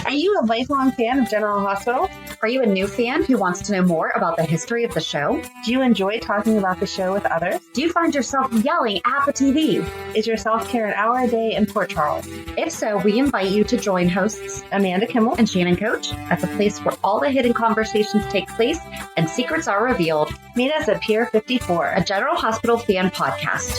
Are you a lifelong fan of General Hospital? Are you a new fan who wants to know more about the history of the show? Do you enjoy talking about the show with others? Do you find yourself yelling at the TV? Is your self-care an hour a day in Port Charles? If so, we invite you to join hosts Amanda Kimmel and Shannon Coach at the place where all the hidden conversations take place and secrets are revealed. Meet us at Pier 54, a General Hospital fan podcast.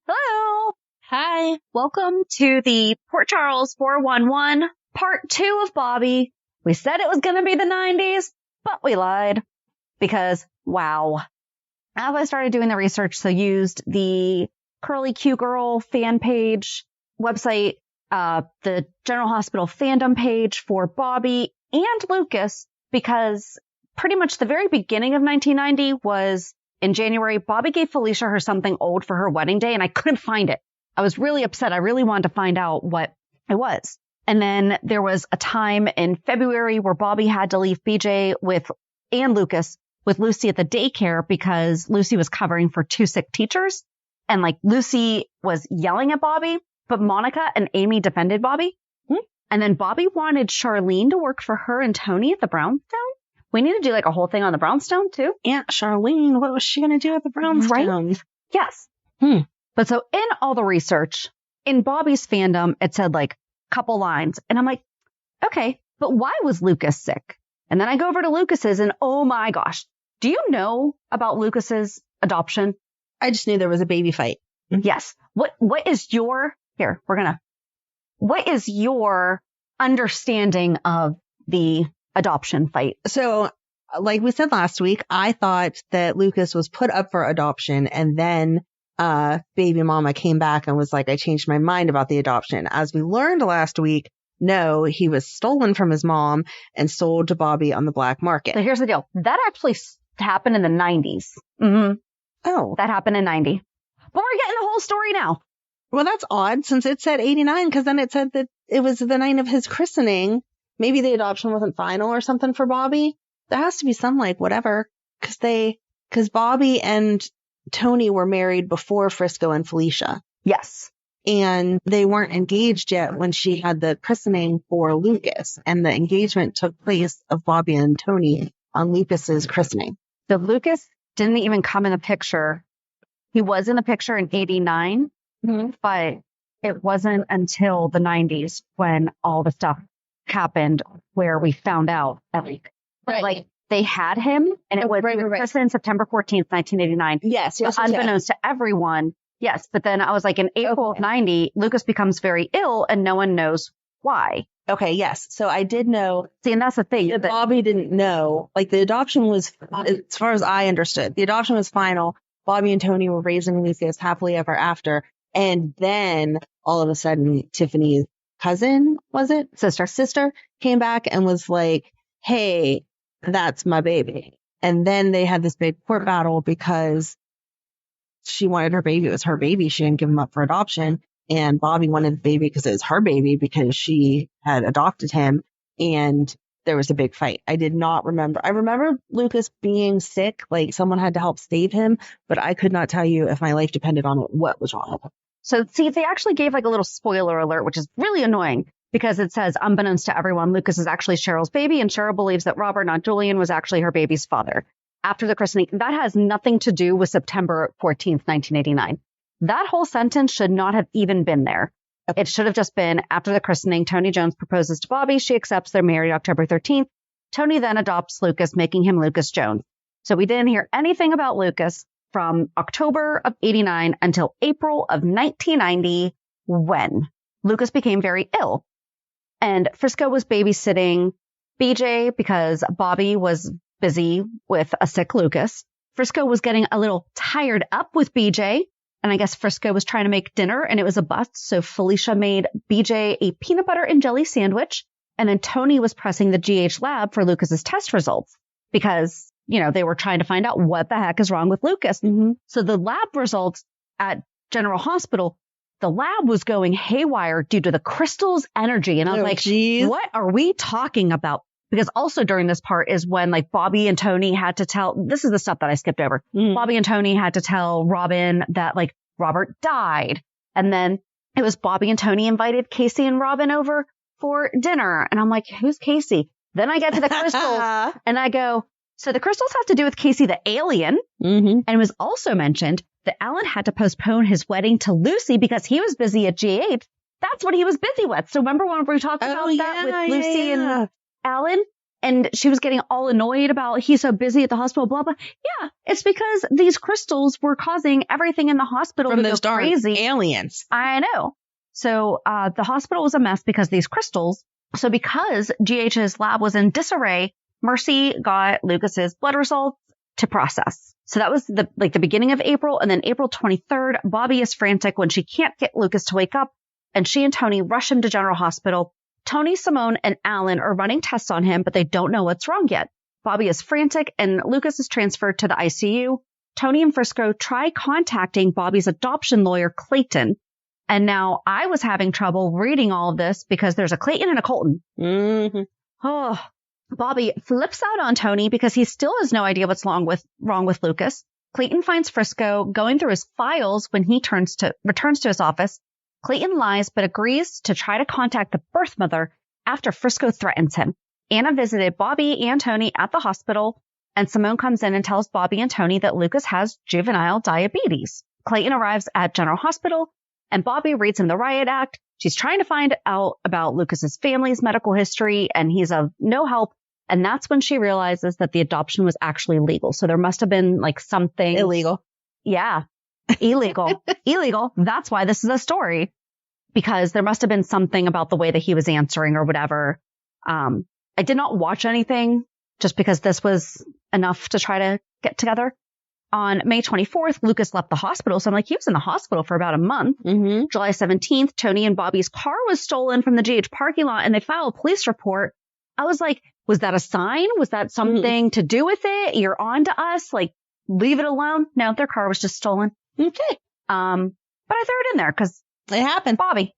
Hello. Hi. Welcome to the Port Charles 411, part 2 of Bobbie. We said it was going to be the 90s, but we lied because, wow. As I started doing the research, so used the CurlyQ Grl fan page website, the General Hospital fandom page for Bobbie and Lucas, because pretty much the very beginning of 1990 was in January. Bobbie gave Felicia her something old for her wedding day, and I couldn't find it. I was really upset. I really wanted to find out what it was. And then there was a time in February where Bobbie had to leave BJ and Lucas with Lucy at the daycare because Lucy was covering for 2 sick teachers. And Lucy was yelling at Bobbie, but Monica and Amy defended Bobbie. Mm-hmm. And then Bobbie wanted Charlene to work for her and Tony at the Brownstone. We need to do a whole thing on the Brownstone too. Aunt Charlene, what was she going to do at the Brownstone? Right? Yes. But so in all the research, in Bobbie's fandom, it said couple lines. And I'm like, okay, but why was Lucas sick? And then I go over to Lucas's and oh my gosh, do you know about Lucas's adoption? I just knew there was a baby fight. Yes. What is your understanding of the adoption fight? So like we said last week, I thought that Lucas was put up for adoption and then baby mama came back and was like, I changed my mind about the adoption. As we learned last week, no, he was stolen from his mom and sold to Bobbie on the black market. So here's the deal. That actually happened in the 90s. Mm-hmm. Oh. That happened in 90. But we're getting the whole story now. Well, that's odd since it said 89 because then it said that it was the night of his christening. Maybe the adoption wasn't final or something for Bobbie. There has to be some whatever because Bobbie and Tony were married before Frisco and Felicia. Yes. And they weren't engaged yet when she had the christening for Lucas. And the engagement took place of Bobbie and Tony on Lucas's christening. So Lucas didn't even come in the picture. He was in the picture in 89, but it wasn't until the 90s when all the stuff happened where we found out that they had him, and it was christened September 14th, 1989. Yes. Unbeknownst to everyone. Yes. But then I was in April of 90, Lucas becomes very ill and no one knows why. Okay. Yes. So I did know. See, and that's the thing. Bobbie didn't know. The adoption was, as far as I understood, the adoption was final. Bobbie and Tony were raising Lucas happily ever after. And then all of a sudden, Tiffany's cousin, was it? Sister came back and was like, hey, that's my baby. And then they had this big court battle because she wanted her baby. It was her baby. She didn't give him up for adoption. And Bobbie wanted the baby because it was her baby because she had adopted him. And there was a big fight. I did not remember. I remember Lucas being sick. Someone had to help save him, but I could not tell you if my life depended on it, what was wrong with him. So see, they actually gave a little spoiler alert, which is really annoying. Because it says, unbeknownst to everyone, Lucas is actually Cheryl's baby, and Cheryl believes that Robert, not Julian, was actually her baby's father. After the christening, that has nothing to do with September 14th, 1989. That whole sentence should not have even been there. Okay. It should have just been, after the christening, Tony Jones proposes to Bobbie. She accepts. They're married October 13th. Tony then adopts Lucas, making him Lucas Jones. So we didn't hear anything about Lucas from October of 89 until April of 1990, when Lucas became very ill. And Frisco was babysitting BJ because Bobbie was busy with a sick Lucas. Frisco was getting a little tired up with BJ. And I guess Frisco was trying to make dinner and it was a bust. So Felicia made BJ a peanut butter and jelly sandwich. And then Tony was pressing the GH lab for Lucas's test results because, they were trying to find out what the heck is wrong with Lucas. Mm-hmm. So the lab results at General Hospital, the lab was going haywire due to the crystal's energy. And I was geez. What are we talking about? Because also during this part is when Bobbie and Tony had to tell, this is the stuff that I skipped over. Bobbie and Tony had to tell Robin that Robert died. And then it was Bobbie and Tony invited Casey and Robin over for dinner. And I'm like, who's Casey? Then I get to the crystals and I go, so the crystals have to do with Casey the alien. Mm-hmm. And it was also mentioned that Alan had to postpone his wedding to Lucy because he was busy at GH. That's what he was busy with. So remember when we talked about that with Lucy and Alan? And she was getting all annoyed about he's so busy at the hospital, blah, blah. Yeah, it's because these crystals were causing everything in the hospital From to those go darn crazy. aliens. I know. So the hospital was a mess because of these crystals. So because GH's lab was in disarray, Mercy got Lucas's blood results to process. So that was the beginning of April. And then April 23rd, Bobbie is frantic when she can't get Lucas to wake up. And she and Tony rush him to General Hospital. Tony, Simone, and Alan are running tests on him, but they don't know what's wrong yet. Bobbie is frantic and Lucas is transferred to the ICU. Tony and Frisco try contacting Bobbie's adoption lawyer, Clayton. And now I was having trouble reading all of this because there's a Clayton and a Colton. Mm-hmm. Oh, Bobbie flips out on Tony because he still has no idea what's wrong with Lucas. Clayton finds Frisco going through his files when he returns to his office. Clayton lies, but agrees to try to contact the birth mother after Frisco threatens him. Anna visited Bobbie and Tony at the hospital, and Simone comes in and tells Bobbie and Tony that Lucas has juvenile diabetes. Clayton arrives at General Hospital, and Bobbie reads him the Riot Act. She's trying to find out about Lucas's family's medical history, and he's of no help. And that's when she realizes that the adoption was actually legal. So there must have been something illegal. Yeah. Illegal. Illegal. That's why this is a story, because there must have been something about the way that he was answering or whatever. I did not watch anything just because this was enough to try to get together. On May 24th, Lucas left the hospital. So I'm like, he was in the hospital for about a month. Mm-hmm. July 17th, Tony and Bobbie's car was stolen from the GH parking lot and they filed a police report. I was like, was that a sign? Was that something to do with it? You're on to us? Leave it alone. No, their car was just stolen. Okay. But I threw it in there because it happened. Bobbie.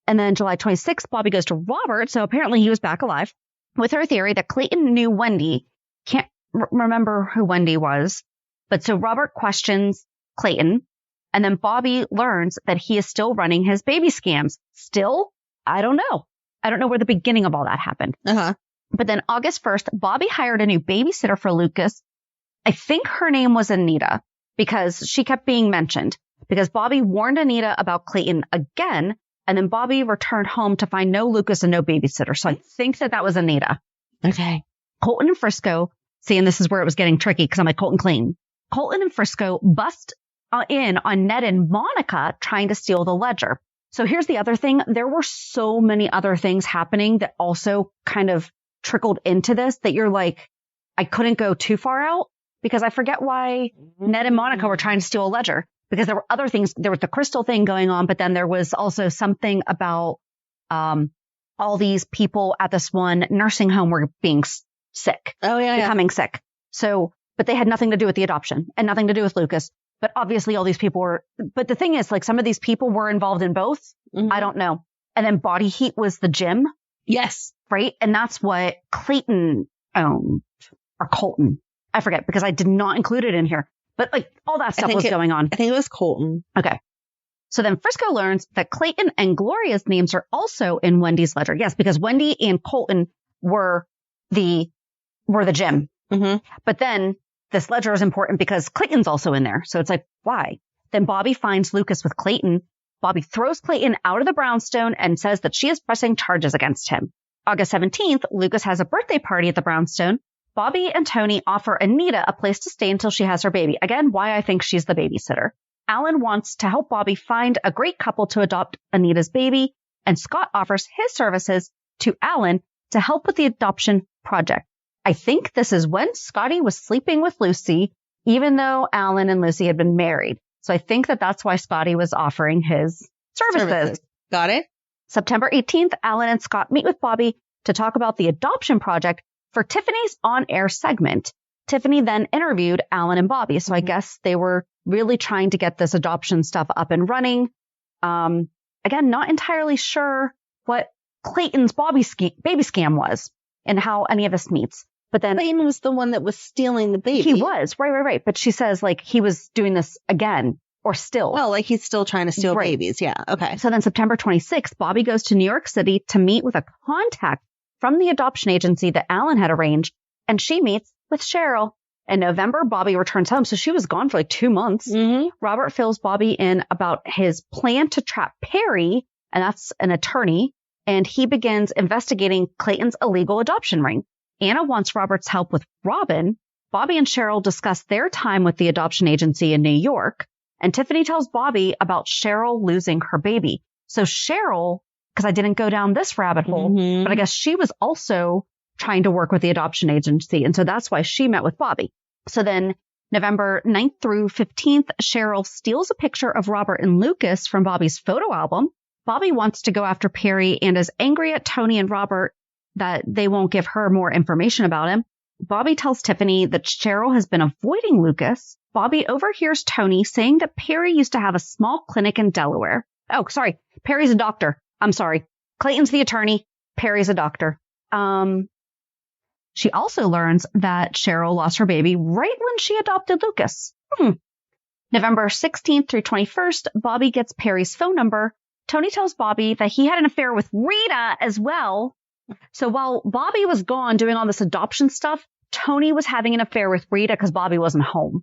And then July 26th, Bobbie goes to Robert. So apparently he was back alive with her theory that Clayton knew Wendy. Can't remember who Wendy was. But so Robert questions Clayton, and then Bobbie learns that he is still running his baby scams. Still? I don't know. I don't know where the beginning of all that happened. Uh-huh. But then August 1st, Bobbie hired a new babysitter for Lucas. I think her name was Anita because she kept being mentioned because Bobbie warned Anita about Clayton again. And then Bobbie returned home to find no Lucas and no babysitter. So I think that was Anita. Okay. Colton and Frisco. See, and this is where it was getting tricky because I'm like, Colton Clayton. Colton and Frisco bust in on Ned and Monica trying to steal the ledger. So here's the other thing. There were so many other things happening that also kind of trickled into this that you're like, I couldn't go too far out because I forget why Ned and Monica were trying to steal a ledger because there were other things. There was the crystal thing going on, but then there was also something about all these people at this one nursing home were being sick. Oh, yeah. Becoming sick. So, but they had nothing to do with the adoption and nothing to do with Lucas. But obviously all these people were, but the thing is some of these people were involved in both. Mm-hmm. I don't know. And then Body Heat was the gym. Yes. Right. And that's what Clayton owned or Colton. I forget because I did not include it in here, but all that stuff was going on. I think it was Colton. Okay. So then Frisco learns that Clayton and Gloria's names are also in Wendy's ledger. Yes, because Wendy and Colton were the gym. Mm-hmm. But then this ledger is important because Clayton's also in there. So it's why? Then Bobbie finds Lucas with Clayton. Bobbie throws Clayton out of the brownstone and says that she is pressing charges against him. August 17th, Lucas has a birthday party at the brownstone. Bobbie and Tony offer Anita a place to stay until she has her baby. Again, why I think she's the babysitter. Alan wants to help Bobbie find a great couple to adopt Anita's baby. And Scott offers his services to Alan to help with the adoption project. I think this is when Scotty was sleeping with Lucy, even though Alan and Lucy had been married. So I think that's why Scotty was offering his services. Got it. September 18th, Alan and Scott meet with Bobbie to talk about the adoption project for Tiffany's on-air segment. Tiffany then interviewed Alan and Bobbie. So I guess they were really trying to get this adoption stuff up and running. Again, not entirely sure what Clayton's baby scam was and how any of this meets. But then Clayton was the one that was stealing the baby. He was. Right. But she says he was doing this again or still. Well, like he's still trying to steal Right. babies. Yeah. Okay. So then September 26th, Bobbie goes to New York City to meet with a contact from the adoption agency that Alan had arranged, and she meets with Cheryl. In November, Bobbie returns home, so she was gone for like 2 months. Mm-hmm. Robert fills Bobbie in about his plan to trap Perry, and that's an attorney, and he begins investigating Clayton's illegal adoption ring. Anna wants Robert's help with Robin. Bobbie and Cheryl discuss their time with the adoption agency in New York, and Tiffany tells Bobbie about Cheryl losing her baby. So Cheryl, because I didn't go down this rabbit hole, Mm-hmm. but I guess she was also trying to work with the adoption agency, and so that's why she met with Bobbie. So then November 9th through 15th, Cheryl steals a picture of Robert and Lucas from Bobbie's photo album. Bobbie wants to go after Perry and is angry at Tony and Robert that they won't give her more information about him. Bobbie tells Tiffany that Cheryl has been avoiding Lucas. Bobbie overhears Tony saying that Perry used to have a small clinic in Delaware. Oh, sorry. Perry's a doctor. I'm sorry. Clayton's the attorney. Perry's a doctor. She also learns that Cheryl lost her baby right when she adopted Lucas. November 16th through 21st, Bobbie gets Perry's phone number. Tony tells Bobbie that he had an affair with Rita as well. So while Bobbie was gone doing all this adoption stuff, Tony was having an affair with Rita because Bobbie wasn't home.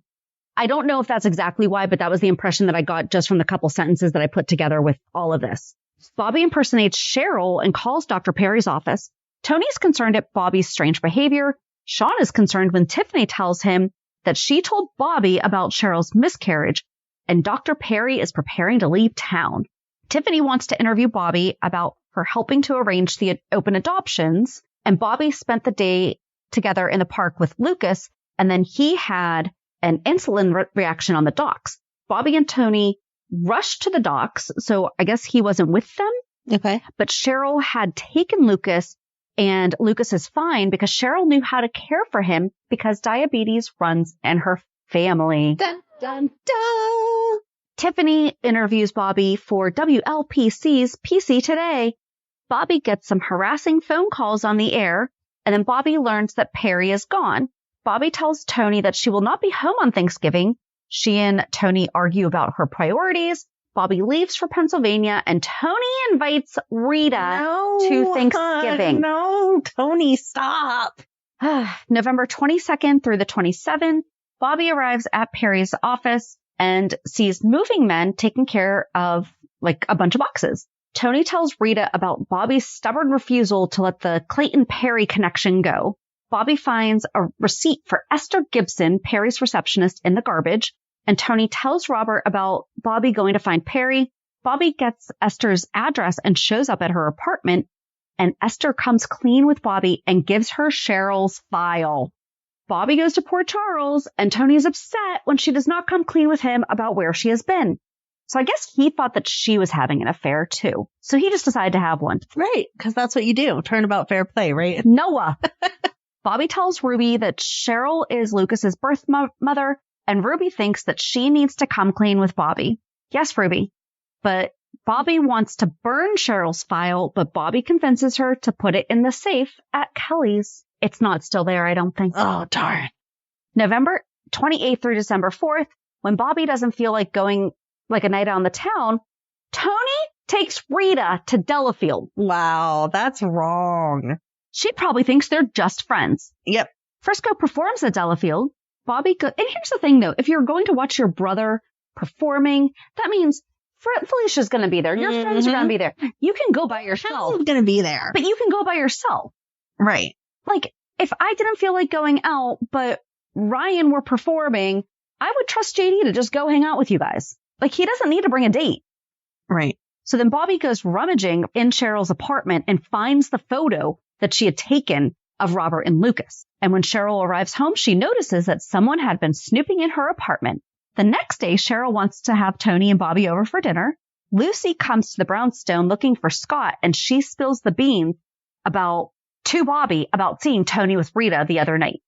I don't know if that's exactly why, but that was the impression that I got just from the couple sentences that I put together with all of this. Bobbie impersonates Cheryl and calls Dr. Perry's office. Tony's concerned at Bobbie's strange behavior. Sean is concerned when Tiffany tells him that she told Bobbie about Cheryl's miscarriage, and Dr. Perry is preparing to leave town. Tiffany wants to interview Bobbie about her helping to arrange the open adoptions, and Bobbie spent the day together in the park with Lucas, and then he had an insulin reaction on the docks. Bobbie and Tony rushed to the docks, so I guess he wasn't with them. Okay. But Cheryl had taken Lucas, and Lucas is fine because Cheryl knew how to care for him because diabetes runs in her family. Dun, dun, dun. Tiffany interviews Bobbie for WLPC's PC Today. Bobbie gets some harassing phone calls on the air, and then Bobbie learns that Perry is gone. Bobbie tells Tony that she will not be home on Thanksgiving. She and Tony argue about her priorities. Bobbie leaves for Pennsylvania, and Tony invites Rita to Thanksgiving. No, Tony, stop. November 22nd through the 27th, Bobbie arrives at Perry's office and sees moving men taking care of like a bunch of boxes. Tony tells Rita about Bobbie's stubborn refusal to let the Clayton-Perry connection go. Bobbie finds a receipt for Esther Gibson, Perry's receptionist, in the garbage, and Tony tells Robert about Bobbie going to find Perry. Bobbie gets Esther's address and shows up at her apartment, and Esther comes clean with Bobbie and gives her Cheryl's file. Bobbie goes to Port Charles, and Tony is upset when she does not come clean with him about where she has been. So I guess he thought that she was having an affair too. So he just decided to have one. Right, because that's what you do. Turnabout fair play, right? Noah. Bobbie tells Ruby that Cheryl is Lucas's birth mother, and Ruby thinks that she needs to come clean with Bobbie. Yes, Ruby. But Bobbie wants to burn Cheryl's file, but Bobbie convinces her to put it in the safe at Kelly's. It's not still there, I don't think. Oh, darn. November 28th through December 4th, when Bobbie doesn't feel like going like a night out on the town, Tony takes Rita to Delafield. Wow, that's wrong. She probably thinks they're just friends. Yep. Frisco performs at Delafield. Bobbie and here's the thing, though. If you're going to watch your brother performing, that means Felicia's going to be there. Your friends are going to be there. You can go by yourself. I'm going to be there. But you can go by yourself. Right. Like, if I didn't feel like going out, but Ryan were performing, I would trust JD to just go hang out with you guys. Like, he doesn't need to bring a date. Right. So then Bobbie goes rummaging in Cheryl's apartment and finds the photo that she had taken of Robert and Lucas. And when Cheryl arrives home, she notices that someone had been snooping in her apartment. The next day, Cheryl wants to have Tony and Bobbie over for dinner. Lucy comes to the brownstone looking for Scott, and she spills the beans to Bobbie about seeing Tony with Rita the other night.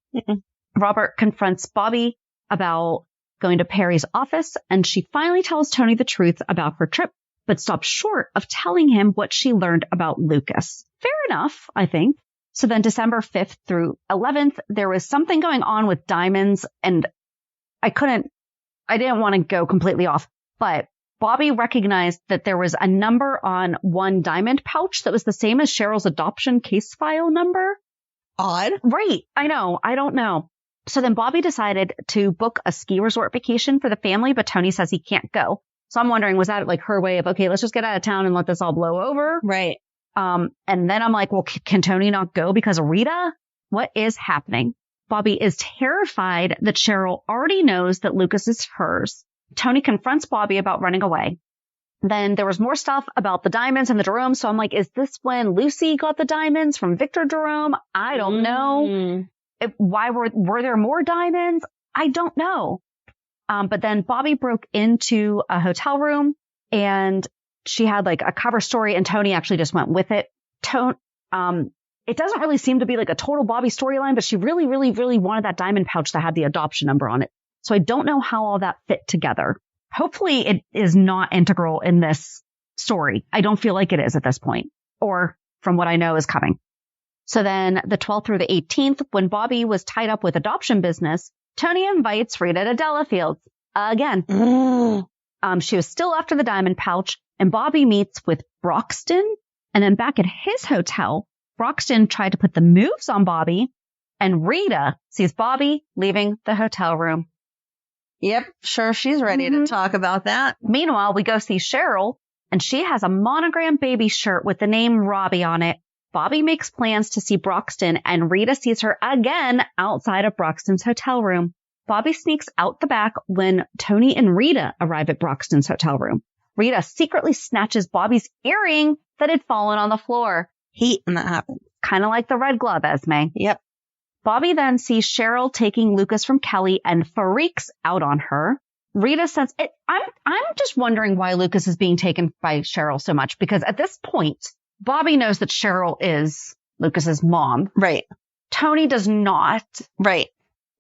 Robert confronts Bobbie about going to Perry's office, and she finally tells Tony the truth about her trip, but stops short of telling him what she learned about Lucas. Fair enough, I think. So then December 5th through 11th, there was something going on with diamonds, and I didn't want to go completely off, But Bobbie recognized that there was a number on one diamond pouch that was the same as Cheryl's adoption case file number. Odd. Right. I know. I don't know. So then Bobbie decided to book a ski resort vacation for the family, but Tony says he can't go. So I'm wondering, was that like her way of, okay, let's just get out of town and let this all blow over? Right. And then I'm like, well, can Tony not go because of Rita? What is happening? Bobbie is terrified that Cheryl already knows that Lucas is hers. Tony confronts Bobbie about running away. Then there was more stuff about the diamonds and the Jerome. So I'm like, is this when Lucy got the diamonds from Victor Jerome? I don't know. Why were there more diamonds? I don't know. But then Bobbie broke into a hotel room and she had like a cover story and Tony actually just went with it. It doesn't really seem to be like a total Bobbie storyline, but she really, really, really wanted that diamond pouch that had the adoption number on it. So I don't know how all that fit together. Hopefully it is not integral in this story. I don't feel like it is at this point, or from what I know is coming. So then the 12th through the 18th, when Bobbie was tied up with adoption business, Tony invites Rita to Delafield's again. She was still after the diamond pouch, and Bobbie meets with Broxton. And then back at his hotel, Broxton tried to put the moves on Bobbie, and Rita sees Bobbie leaving the hotel room. Yep, sure, she's ready to talk about that. Meanwhile, we go see Cheryl, and she has a monogram baby shirt with the name Robbie on it. Bobbie makes plans to see Broxton, and Rita sees her again outside of Broxton's hotel room. Bobbie sneaks out the back when Tony and Rita arrive at Broxton's hotel room. Rita secretly snatches Bobbie's earring that had fallen on the floor. Heat when that happens. Kind of like the red glove, Esme. Yep. Bobbie then sees Cheryl taking Lucas from Kelly and freaks out on her. Rita says, I'm just wondering why Lucas is being taken by Cheryl so much, because at this point, Bobbie knows that Cheryl is Lucas's mom. Right. Tony does not. Right.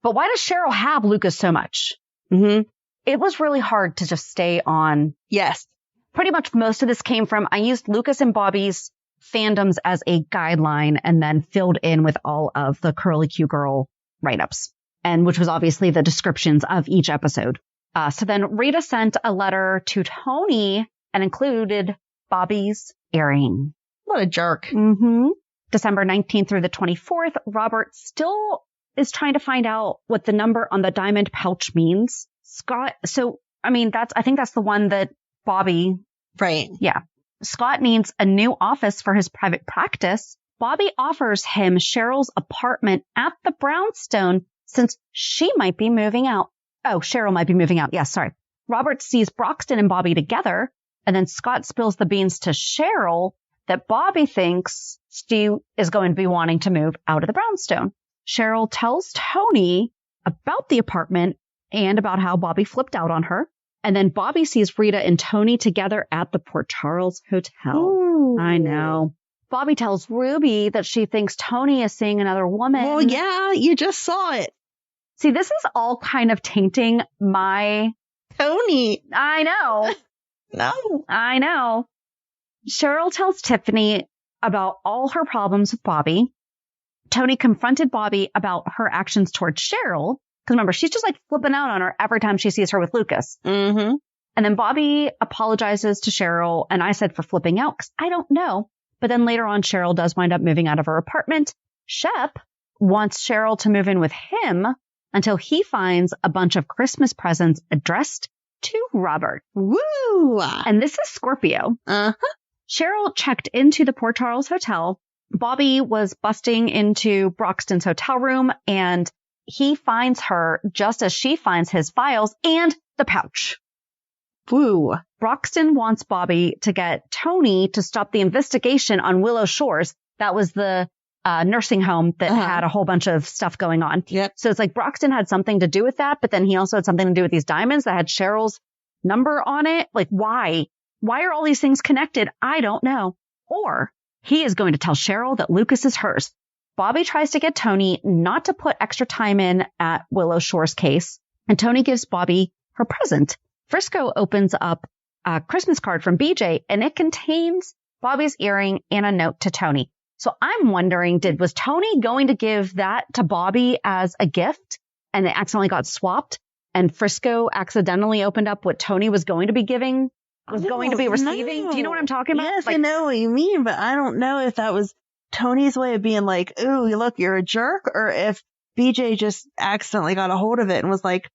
But why does Cheryl have Lucas so much? It was really hard to just stay on. Yes. Pretty much most of this came from, I used Lucas and Bobbie's fandoms as a guideline and then filled in with all of the CurlyQ Grl write-ups, and which was obviously the descriptions of each episode. So then Rita sent a letter to Tony and included Bobbie's earring. What a jerk. December 19th through the 24th, Robert still is trying to find out what the number on the diamond pouch means. Scott, I think that's the one that Bobbie. Right. Yeah. Scott needs a new office for his private practice. Bobbie offers him Cheryl's apartment at the brownstone since she might be moving out. Oh, Cheryl might be moving out. Yes, sorry. Robert sees Broxton and Bobbie together, and then Scott spills the beans to Cheryl that Bobbie thinks she is going to be wanting to move out of the brownstone. Cheryl tells Tony about the apartment and about how Bobbie flipped out on her. And then Bobbie sees Rita and Tony together at the Port Charles Hotel. Ooh. I know. Bobbie tells Ruby that she thinks Tony is seeing another woman. Well, yeah, you just saw it. See, this is all kind of tainting my... Tony. I know. No. I know. Cheryl tells Tiffany about all her problems with Bobbie. Tony confronted Bobbie about her actions towards Cheryl. Because remember, she's just like flipping out on her every time she sees her with Lucas. And then Bobbie apologizes to Cheryl. And I said for flipping out because I don't know. But then later on, Cheryl does wind up moving out of her apartment. Shep wants Cheryl to move in with him until he finds a bunch of Christmas presents addressed to Robert. Woo! And this is Scorpio. Cheryl checked into the Port Charles Hotel. Bobbie was busting into Broxton's hotel room, and he finds her just as she finds his files and the pouch. Woo. Broxton wants Bobbie to get Tony to stop the investigation on Willow Shores. That was the nursing home that had a whole bunch of stuff going on. Yep. So it's like Broxton had something to do with that, but then he also had something to do with these diamonds that had Cheryl's number on it. Like, why? Why are all these things connected? I don't know. Or he is going to tell Cheryl that Lucas is hers. Bobbie tries to get Tony not to put extra time in at Willow Shores case, and Tony gives Bobbie her present. Frisco opens up a Christmas card from BJ, and it contains Bobbie's earring and a note to Tony. So I'm wondering, was Tony going to give that to Bobbie as a gift, and it accidentally got swapped, and Frisco accidentally opened up what Tony was going to be giving, going to be receiving. No. Do you know what I'm talking about? Yes, I know what you mean, but I don't know if that was Tony's way of being like, ooh, look, you're a jerk, or if BJ just accidentally got a hold of it and was like,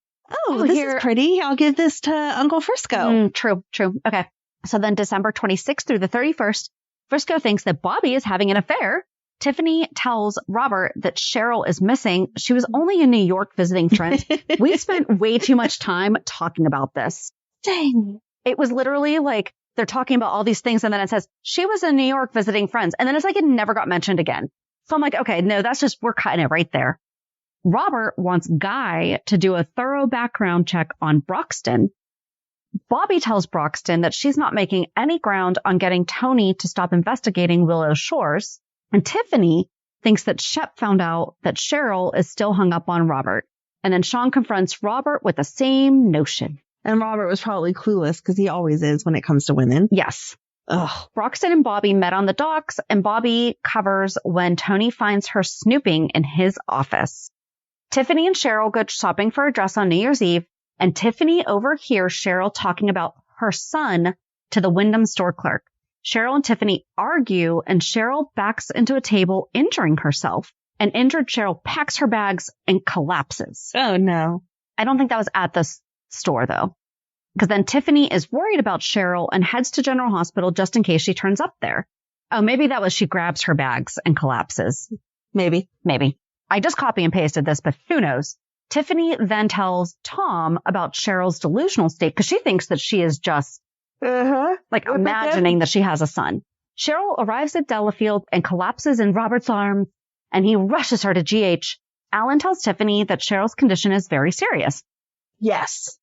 oh, this is pretty. I'll give this to Uncle Frisco. True. Okay. So then December 26th through the 31st, Frisco thinks that Bobbie is having an affair. Tiffany tells Robert that Cheryl is missing. She was only in New York visiting friends. We spent way too much time talking about this. Dang. It was literally like they're talking about all these things, and then it says she was in New York visiting friends. And then it's like it never got mentioned again. So I'm like, okay, no, that's just, we're cutting it right there. Robert wants Guy to do a thorough background check on Broxton. Bobbie tells Broxton that she's not making any ground on getting Tony to stop investigating Willow Shores. And Tiffany thinks that Shep found out that Cheryl is still hung up on Robert. And then Sean confronts Robert with the same notion. And Robert was probably clueless because he always is when it comes to women. Yes. Ugh. Broxton and Bobbie met on the docks, and Bobbie covers when Tony finds her snooping in his office. Tiffany and Cheryl go shopping for a dress on New Year's Eve, and Tiffany overhears Cheryl talking about her son to the Wyndham store clerk. Cheryl and Tiffany argue, and Cheryl backs into a table, injuring herself. And injured Cheryl packs her bags and collapses. Oh, no. I don't think that was at the store, though. Because then Tiffany is worried about Cheryl and heads to General Hospital just in case she turns up there. Oh, maybe that was she grabs her bags and collapses. Maybe. I just copy and pasted this, but who knows? Tiffany then tells Tom about Cheryl's delusional state because she thinks that she is just imagining that she has a son. Cheryl arrives at Delafield and collapses in Robert's arms, and he rushes her to GH. Alan tells Tiffany that Cheryl's condition is very serious. Yes.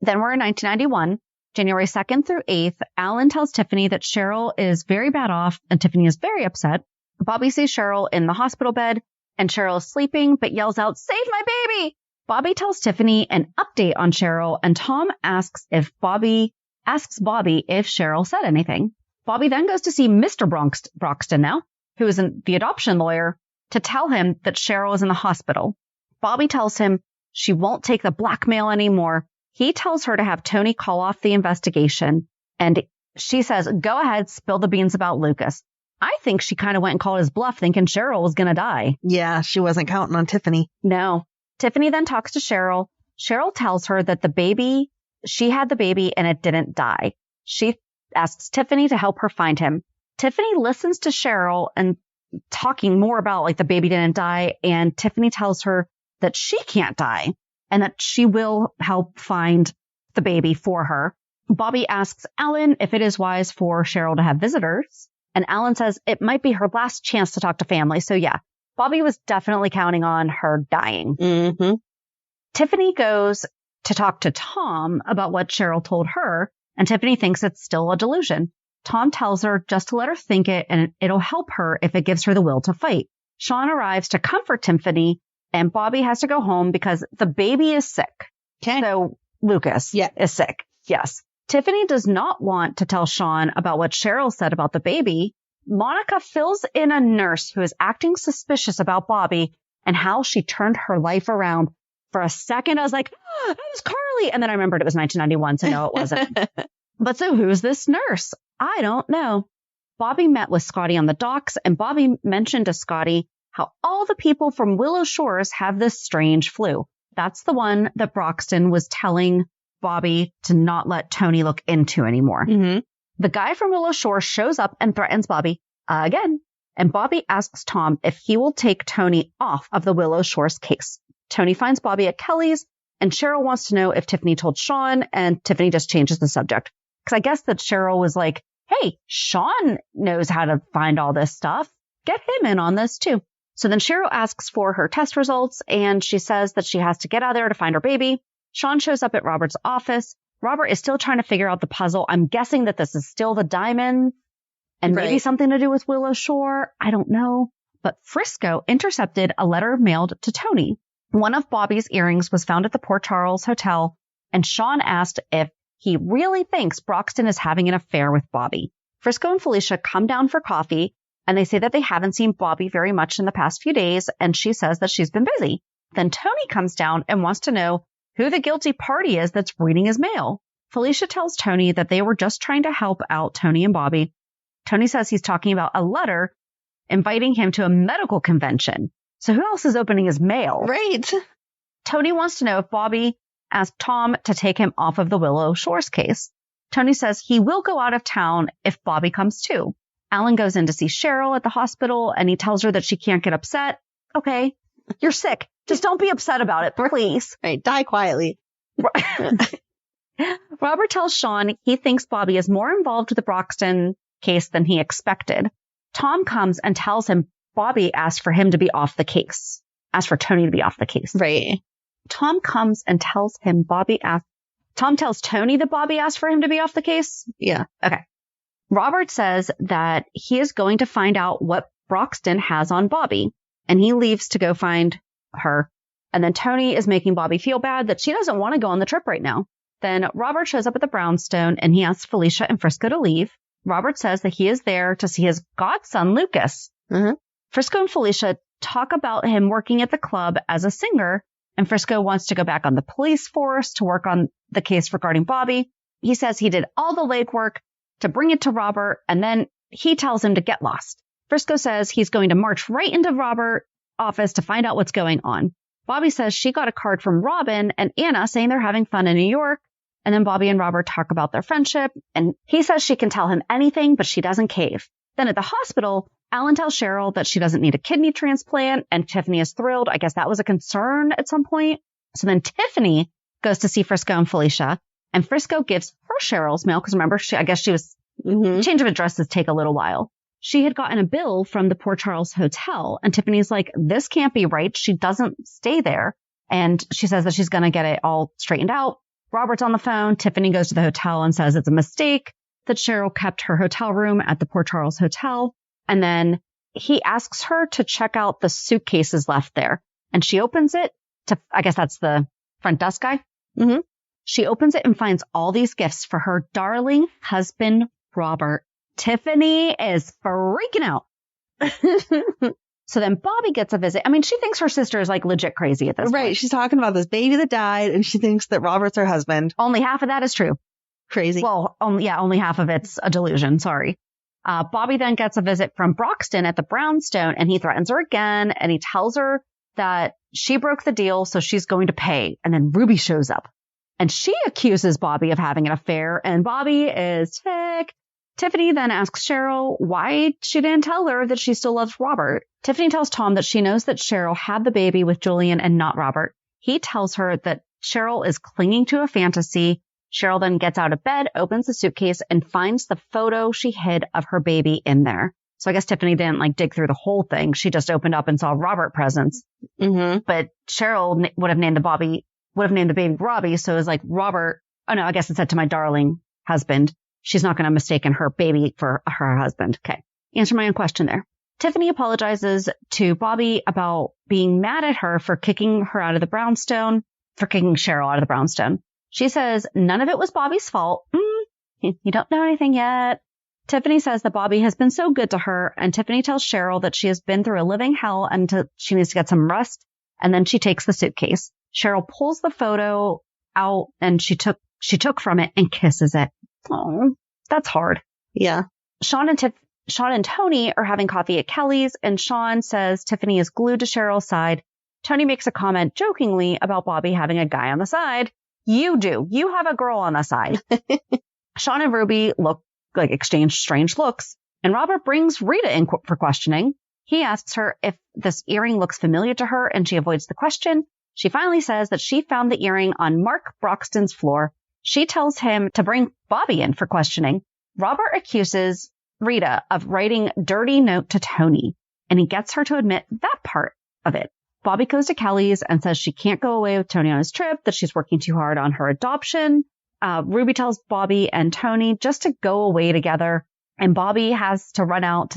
Then we're in 1991, January 2nd through 8th. Alan tells Tiffany that Cheryl is very bad off, and Tiffany is very upset. Bobbie sees Cheryl in the hospital bed, and Cheryl is sleeping, but yells out, "Save my baby!" Bobbie tells Tiffany an update on Cheryl, and Tom asks Bobbie if Cheryl said anything. Bobbie then goes to see Mr. Broxton now, who is the adoption lawyer, to tell him that Cheryl is in the hospital. Bobbie tells him she won't take the blackmail anymore. He tells her to have Tony call off the investigation, and she says, go ahead, spill the beans about Lucas. I think she kind of went and called his bluff thinking Cheryl was going to die. Yeah, she wasn't counting on Tiffany. No. Tiffany then talks to Cheryl. Cheryl tells her that she had the baby and it didn't die. She asks Tiffany to help her find him. Tiffany listens to Cheryl and talking more about like the baby didn't die. And Tiffany tells her that she can't die and that she will help find the baby for her. Bobbie asks Alan if it is wise for Cheryl to have visitors. And Alan says it might be her last chance to talk to family. So yeah, Bobbie was definitely counting on her dying. Mm-hmm. Tiffany goes to talk to Tom about what Cheryl told her, and Tiffany thinks it's still a delusion. Tom tells her just to let her think it, and it'll help her if it gives her the will to fight. Sean arrives to comfort Tiffany, and Bobbie has to go home because the baby is sick. Okay. So Lucas is sick. Yes. Tiffany does not want to tell Sean about what Cheryl said about the baby. Monica fills in a nurse who is acting suspicious about Bobbie and how she turned her life around. For a second, I was like, oh, that was Carly. And then I remembered it was 1991, so no, it wasn't. But so who's this nurse? I don't know. Bobbie met with Scotty on the docks, and Bobbie mentioned to Scotty how all the people from Willow Shores have this strange flu. That's the one that Broxton was telling Bobbie to not let Tony look into anymore. Mm-hmm. The guy from Willow Shores shows up and threatens Bobbie again. And Bobbie asks Tom if he will take Tony off of the Willow Shores case. Tony finds Bobbie at Kelly's, and Cheryl wants to know if Tiffany told Sean, and Tiffany just changes the subject. Because I guess that Cheryl was like, hey, Sean knows how to find all this stuff. Get him in on this too. So then Cheryl asks for her test results, and she says that she has to get out of there to find her baby. Sean shows up at Robert's office. Robert is still trying to figure out the puzzle. I'm guessing that this is still the diamond and maybe something to do with Willow Shore. I don't know. But Frisco intercepted a letter mailed to Tony. One of Bobbie's earrings was found at the Port Charles Hotel, and Sean asked if he really thinks Broxton is having an affair with Bobbie. Frisco and Felicia come down for coffee, and they say that they haven't seen Bobbie very much in the past few days, and she says that she's been busy. Then Tony comes down and wants to know who the guilty party is that's reading his mail. Felicia tells Tony that they were just trying to help out Tony and Bobbie. Tony says he's talking about a letter inviting him to a medical convention. So who else is opening his mail? Right. Tony wants to know if Bobbie asked Tom to take him off of the Willow Shores case. Tony says he will go out of town if Bobbie comes too. Alan goes in to see Cheryl at the hospital and he tells her that she can't get upset. Okay, you're sick. Just don't be upset about it, please. Right, die quietly. Robert tells Sean he thinks Bobbie is more involved with the Broxton case than he expected. Tom comes and tells him Bobbie asked for him to be off the case. Asked for Tony to be off the case. Right. Tom comes and tells him Tom tells Tony that Bobbie asked for him to be off the case? Yeah. Okay. Robert says that he is going to find out what Broxton has on Bobbie, and he leaves to go find her. And then Tony is making Bobbie feel bad that she doesn't want to go on the trip right now. Then Robert shows up at the brownstone and he asks Felicia and Frisco to leave. Robert says that he is there to see his godson, Lucas. Mm-hmm. Frisco and Felicia talk about him working at the club as a singer, and Frisco wants to go back on the police force to work on the case regarding Bobbie. He says he did all the legwork to bring it to Robert, and then he tells him to get lost. Frisco says he's going to march right into Robert's office to find out what's going on. Bobbie says she got a card from Robin and Anna saying they're having fun in New York. And then Bobbie and Robert talk about their friendship, and he says she can tell him anything, but she doesn't cave. Then at the hospital, Alan tells Cheryl that she doesn't need a kidney transplant, and Tiffany is thrilled. I guess that was a concern at some point. So then Tiffany goes to see Frisco and Felicia, and Frisco gives her Cheryl's mail, because remember, change of addresses take a little while. She had gotten a bill from the Port Charles Hotel, and Tiffany's like, this can't be right. She doesn't stay there. And she says that she's going to get it all straightened out. Robert's on the phone. Tiffany goes to the hotel and says it's a mistake that Cheryl kept her hotel room at the Port Charles Hotel. And then he asks her to check out the suitcases left there. And she opens it I guess that's the front desk guy. Mm-hmm. She opens it and finds all these gifts for her darling husband, Robert. Tiffany is freaking out. So then Bobbie gets a visit. I mean, she thinks her sister is like legit crazy at this point. Right. She's talking about this baby that died and she thinks that Robert's her husband. Only half of that is true. Crazy. Well, only half of it's a delusion. Sorry. Bobbie then gets a visit from Broxton at the brownstone and he threatens her again. And he tells her that she broke the deal, so she's going to pay. And then Ruby shows up and she accuses Bobbie of having an affair, and Bobbie is ticked. Tiffany then asks Cheryl why she didn't tell her that she still loves Robert. Tiffany tells Tom that she knows that Cheryl had the baby with Julian and not Robert. He tells her that Cheryl is clinging to a fantasy. Cheryl then gets out of bed, opens the suitcase, and finds the photo she hid of her baby in there. So I guess Tiffany didn't dig through the whole thing. She just opened up and saw Robert presents. Mm-hmm. But Cheryl would have named the baby Robbie. So it was like, Robert, oh no, I guess it said to my darling husband. She's not going to mistake her baby for her husband. Okay. Answer my own question there. Tiffany apologizes to Bobbie about being mad at her for kicking Cheryl out of the brownstone. She says none of it was Bobbie's fault. You don't know anything yet. Tiffany says that Bobbie has been so good to her, and Tiffany tells Cheryl that she has been through a living hell and she needs to get some rest. And then she takes the suitcase. Cheryl pulls the photo out and she took from it and kisses it. Oh, that's hard. Yeah. Sean and Tony are having coffee at Kelly's, and Sean says Tiffany is glued to Cheryl's side. Tony makes a comment jokingly about Bobbie having a guy on the side. You do. You have a girl on the side. Sean and Ruby exchange strange looks, and Robert brings Rita in for questioning. He asks her if this earring looks familiar to her, and she avoids the question. She finally says that she found the earring on Mark Broxton's floor. She tells him to bring Bobbie in for questioning. Robert accuses Rita of writing dirty note to Tony, and he gets her to admit that part of it. Bobbie goes to Kelly's and says she can't go away with Tony on his trip, that she's working too hard on her adoption. Ruby tells Bobbie and Tony just to go away together, and Bobbie has to run out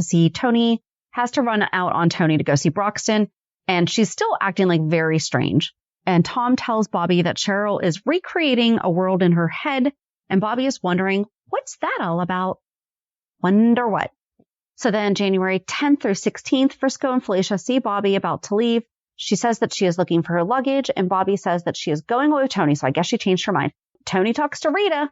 on Tony to go see Broxton, and she's still acting very strange. And Tom tells Bobbie that Cheryl is recreating a world in her head, and Bobbie is wondering, what's that all about? Wonder what? So then January 10th through 16th, Frisco and Felicia see Bobbie about to leave. She says that she is looking for her luggage, and Bobbie says that she is going away with Tony, so I guess she changed her mind. Tony talks to Rita.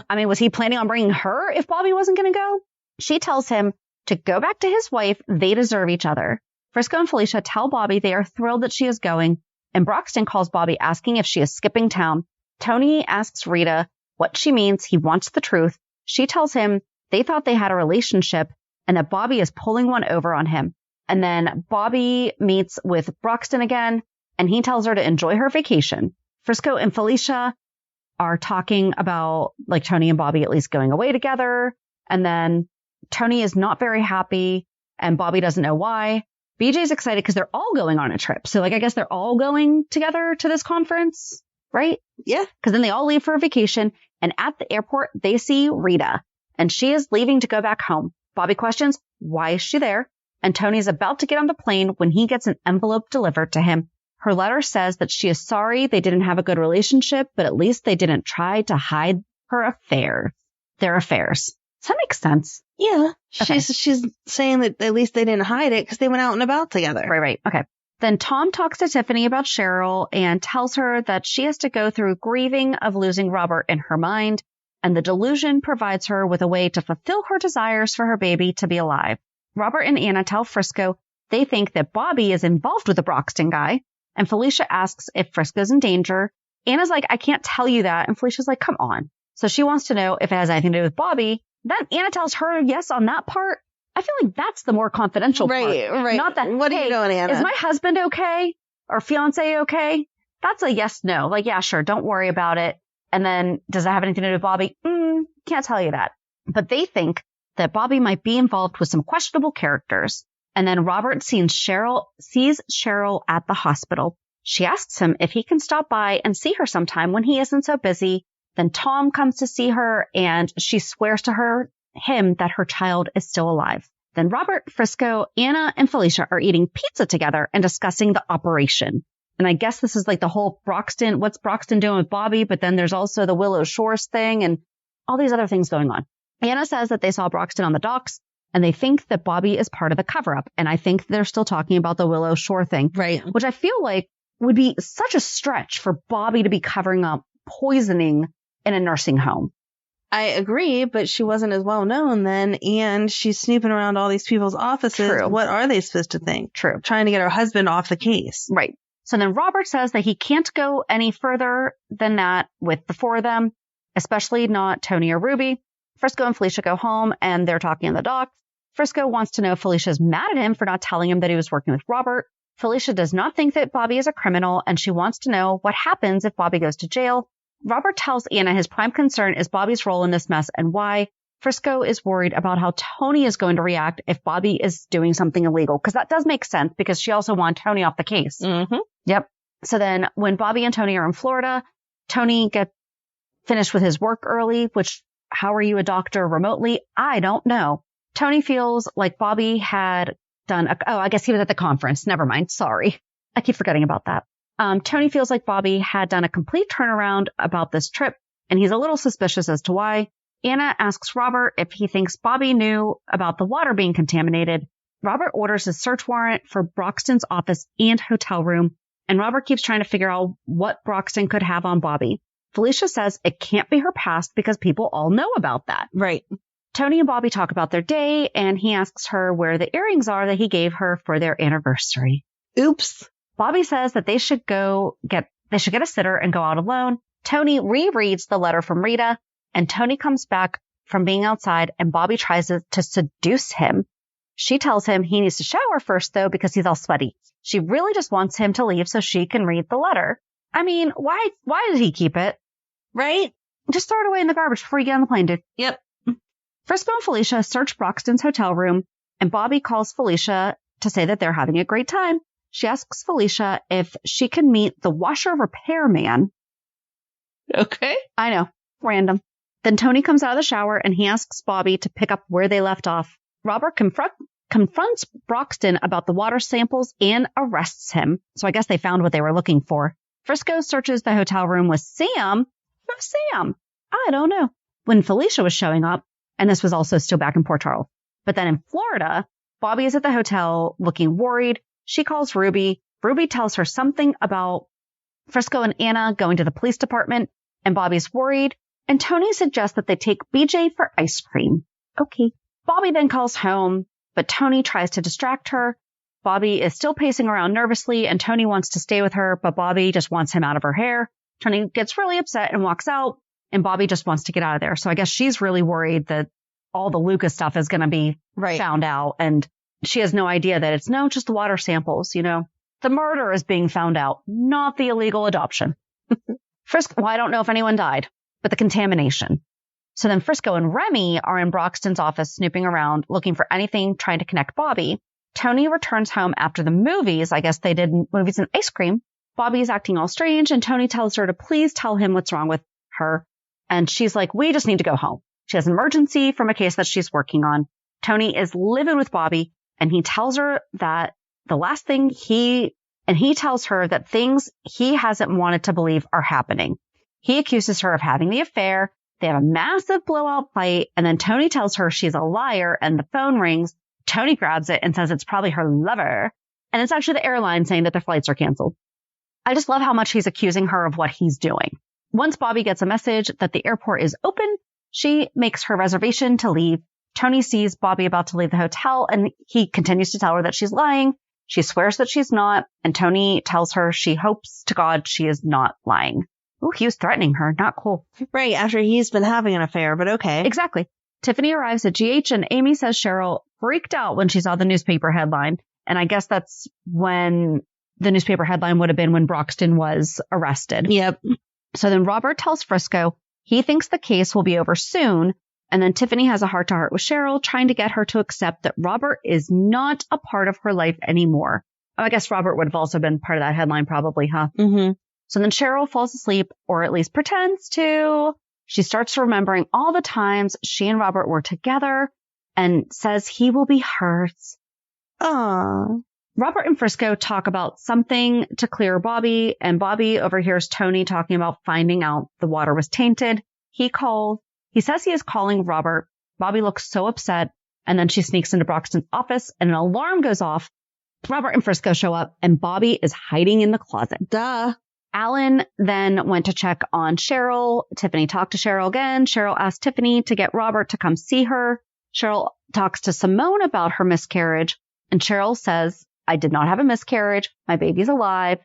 I mean, was he planning on bringing her if Bobbie wasn't going to go? She tells him to go back to his wife. They deserve each other. Frisco and Felicia tell Bobbie they are thrilled that she is going, and Broxton calls Bobbie asking if she is skipping town. Tony asks Rita what she means. He wants the truth. She tells him they thought they had a relationship and that Bobbie is pulling one over on him. And then Bobbie meets with Broxton again, and he tells her to enjoy her vacation. Frisco and Felicia are talking about like Tony and Bobbie at least going away together. And then Tony is not very happy and Bobbie doesn't know why. BJ's excited because they're all going on a trip. So like, I guess they're all going together to this conference, right? Yeah. Because then they all leave for a vacation. And at the airport, they see Rita and she is leaving to go back home. Bobbie questions, why is she there? And Tony's about to get on the plane when he gets an envelope delivered to him. Her letter says that she is sorry they didn't have a good relationship, but at least they didn't try to hide her affair. Their affairs. Does that make sense? Yeah. Okay. She's saying that at least they didn't hide it because they went out and about together. Right. Okay. Then Tom talks to Tiffany about Cheryl and tells her that she has to go through grieving of losing Robert in her mind, and the delusion provides her with a way to fulfill her desires for her baby to be alive. Robert and Anna tell Frisco they think that Bobbie is involved with the Broxton guy, and Felicia asks if Frisco's in danger. Anna's like, I can't tell you that, and Felicia's like, come on. So she wants to know if it has anything to do with Bobbie. Then Anna tells her yes on that part. I feel like that's the more confidential part. Right. Not that, what are you doing, Anna? Is my husband okay? Or fiance okay? That's a yes, no. Like, yeah, sure. Don't worry about it. And then does that have anything to do with Bobbie? Can't tell you that. But they think that Bobbie might be involved with some questionable characters. And then Robert sees Cheryl at the hospital. She asks him if he can stop by and see her sometime when he isn't so busy. Then Tom comes to see her and she swears to him that her child is still alive. Then Robert, Frisco, Anna, and Felicia are eating pizza together and discussing the operation. And I guess this is like the whole Broxton, what's Broxton doing with Bobbie? But then there's also the Willow Shores thing and all these other things going on. Anna says that they saw Broxton on the docks and they think that Bobbie is part of the cover-up. And I think they're still talking about the Willow Shore thing. Right. Which I feel like would be such a stretch for Bobbie to be covering up poisoning in a nursing home. I agree, but she wasn't as well known then, and she's snooping around all these people's offices. True. What are they supposed to think? True. Trying to get her husband off the case. Right. So then Robert says that he can't go any further than that with the four of them, especially not Tony or Ruby. Frisco and Felicia go home, and they're talking in the docks. Frisco wants to know if Felicia's mad at him for not telling him that he was working with Robert. Felicia does not think that Bobbie is a criminal, and she wants to know what happens if Bobbie goes to jail. Robert tells Anna his prime concern is Bobbie's role in this mess and why. Frisco is worried about how Tony is going to react if Bobbie is doing something illegal, because that does make sense because she also wanted Tony off the case. Mm-hmm. Yep. So then when Bobbie and Tony are in Florida, Tony gets finished with his work early, which how are you a doctor remotely? I don't know. Tony feels like Bobbie had done I guess he was at the conference. Never mind. Sorry. I keep forgetting about that. Tony feels like Bobbie had done a complete turnaround about this trip, and he's a little suspicious as to why. Anna asks Robert if he thinks Bobbie knew about the water being contaminated. Robert orders a search warrant for Broxton's office and hotel room, and Robert keeps trying to figure out what Broxton could have on Bobbie. Felicia says it can't be her past because people all know about that. Right. Tony and Bobbie talk about their day, and he asks her where the earrings are that he gave her for their anniversary. Oops. Bobbie says that they should get a sitter and go out alone. Tony rereads the letter from Rita, and Tony comes back from being outside, and Bobbie tries to seduce him. She tells him he needs to shower first, though, because he's all sweaty. She really just wants him to leave so she can read the letter. I mean, why did he keep it? Right? Just throw it away in the garbage before you get on the plane, dude. Yep. Frisco and Felicia search Broxton's hotel room, and Bobbie calls Felicia to say that they're having a great time. She asks Felicia if she can meet the washer repairman. Okay. I know. Random. Then Tony comes out of the shower and he asks Bobbie to pick up where they left off. Robert confronts Broxton about the water samples and arrests him. So I guess they found what they were looking for. Frisco searches the hotel room with Sam. Who's Sam? I don't know. When Felicia was showing up, and this was also still back in Port Charles. But then in Florida, Bobbie is at the hotel looking worried. She calls Ruby Ruby tells her something about Frisco and Anna going to the police department, and Bobbie's worried, and Tony suggests that they take BJ for ice cream. Okay. Bobbie then calls home, but Tony tries to distract her. Bobbie is still pacing around nervously, and Tony wants to stay with her, but Bobbie just wants him out of her hair. Tony gets really upset and walks out, and Bobbie just wants to get out of there. So I guess she's really worried that all the Lucas stuff is going to be found out, and she has no idea that it's just the water samples, The murder is being found out, not the illegal adoption. Frisco, well, I don't know if anyone died, but the contamination. So then Frisco and Remy are in Broxton's office snooping around, looking for anything, trying to connect Bobbie. Tony returns home after the movies. I guess they did movies and ice cream. Bobbie is acting all strange, and Tony tells her to please tell him what's wrong with her. And she's like, we just need to go home. She has an emergency from a case that she's working on. Tony is livid with Bobbie, and he tells her that the last thing he tells her that things he hasn't wanted to believe are happening. He accuses her of having the affair. They have a massive blowout fight, and then Tony tells her she's a liar, and the phone rings. Tony grabs it and says it's probably her lover, and it's actually the airline saying that their flights are canceled. I just love how much he's accusing her of what he's doing. Once Bobbie gets a message that the airport is open, she makes her reservation to leave. Tony sees Bobbie about to leave the hotel, and he continues to tell her that she's lying. She swears that she's not, and Tony tells her she hopes to God she is not lying. Ooh, he was threatening her. Not cool. Right, after he's been having an affair, but okay. Exactly. Tiffany arrives at GH, and Amy says Cheryl freaked out when she saw the newspaper headline. And I guess that's when the newspaper headline would have been when Broxton was arrested. Yep. So then Robert tells Frisco he thinks the case will be over soon. And then Tiffany has a heart-to-heart with Cheryl, trying to get her to accept that Robert is not a part of her life anymore. Oh, I guess Robert would have also been part of that headline probably, huh? Mm-hmm. So then Cheryl falls asleep, or at least pretends to. She starts remembering all the times she and Robert were together and says he will be hers. Aww. Robert and Frisco talk about something to clear Bobbie, and Bobbie overhears Tony talking about finding out the water was tainted. He says he is calling Robert. Bobbie looks so upset, and then she sneaks into Broxton's office, and an alarm goes off. Robert and Frisco show up, and Bobbie is hiding in the closet. Duh. Alan then went to check on Cheryl. Tiffany talked to Cheryl again. Cheryl asked Tiffany to get Robert to come see her. Cheryl talks to Simone about her miscarriage, and Cheryl says, I did not have a miscarriage. My baby's alive.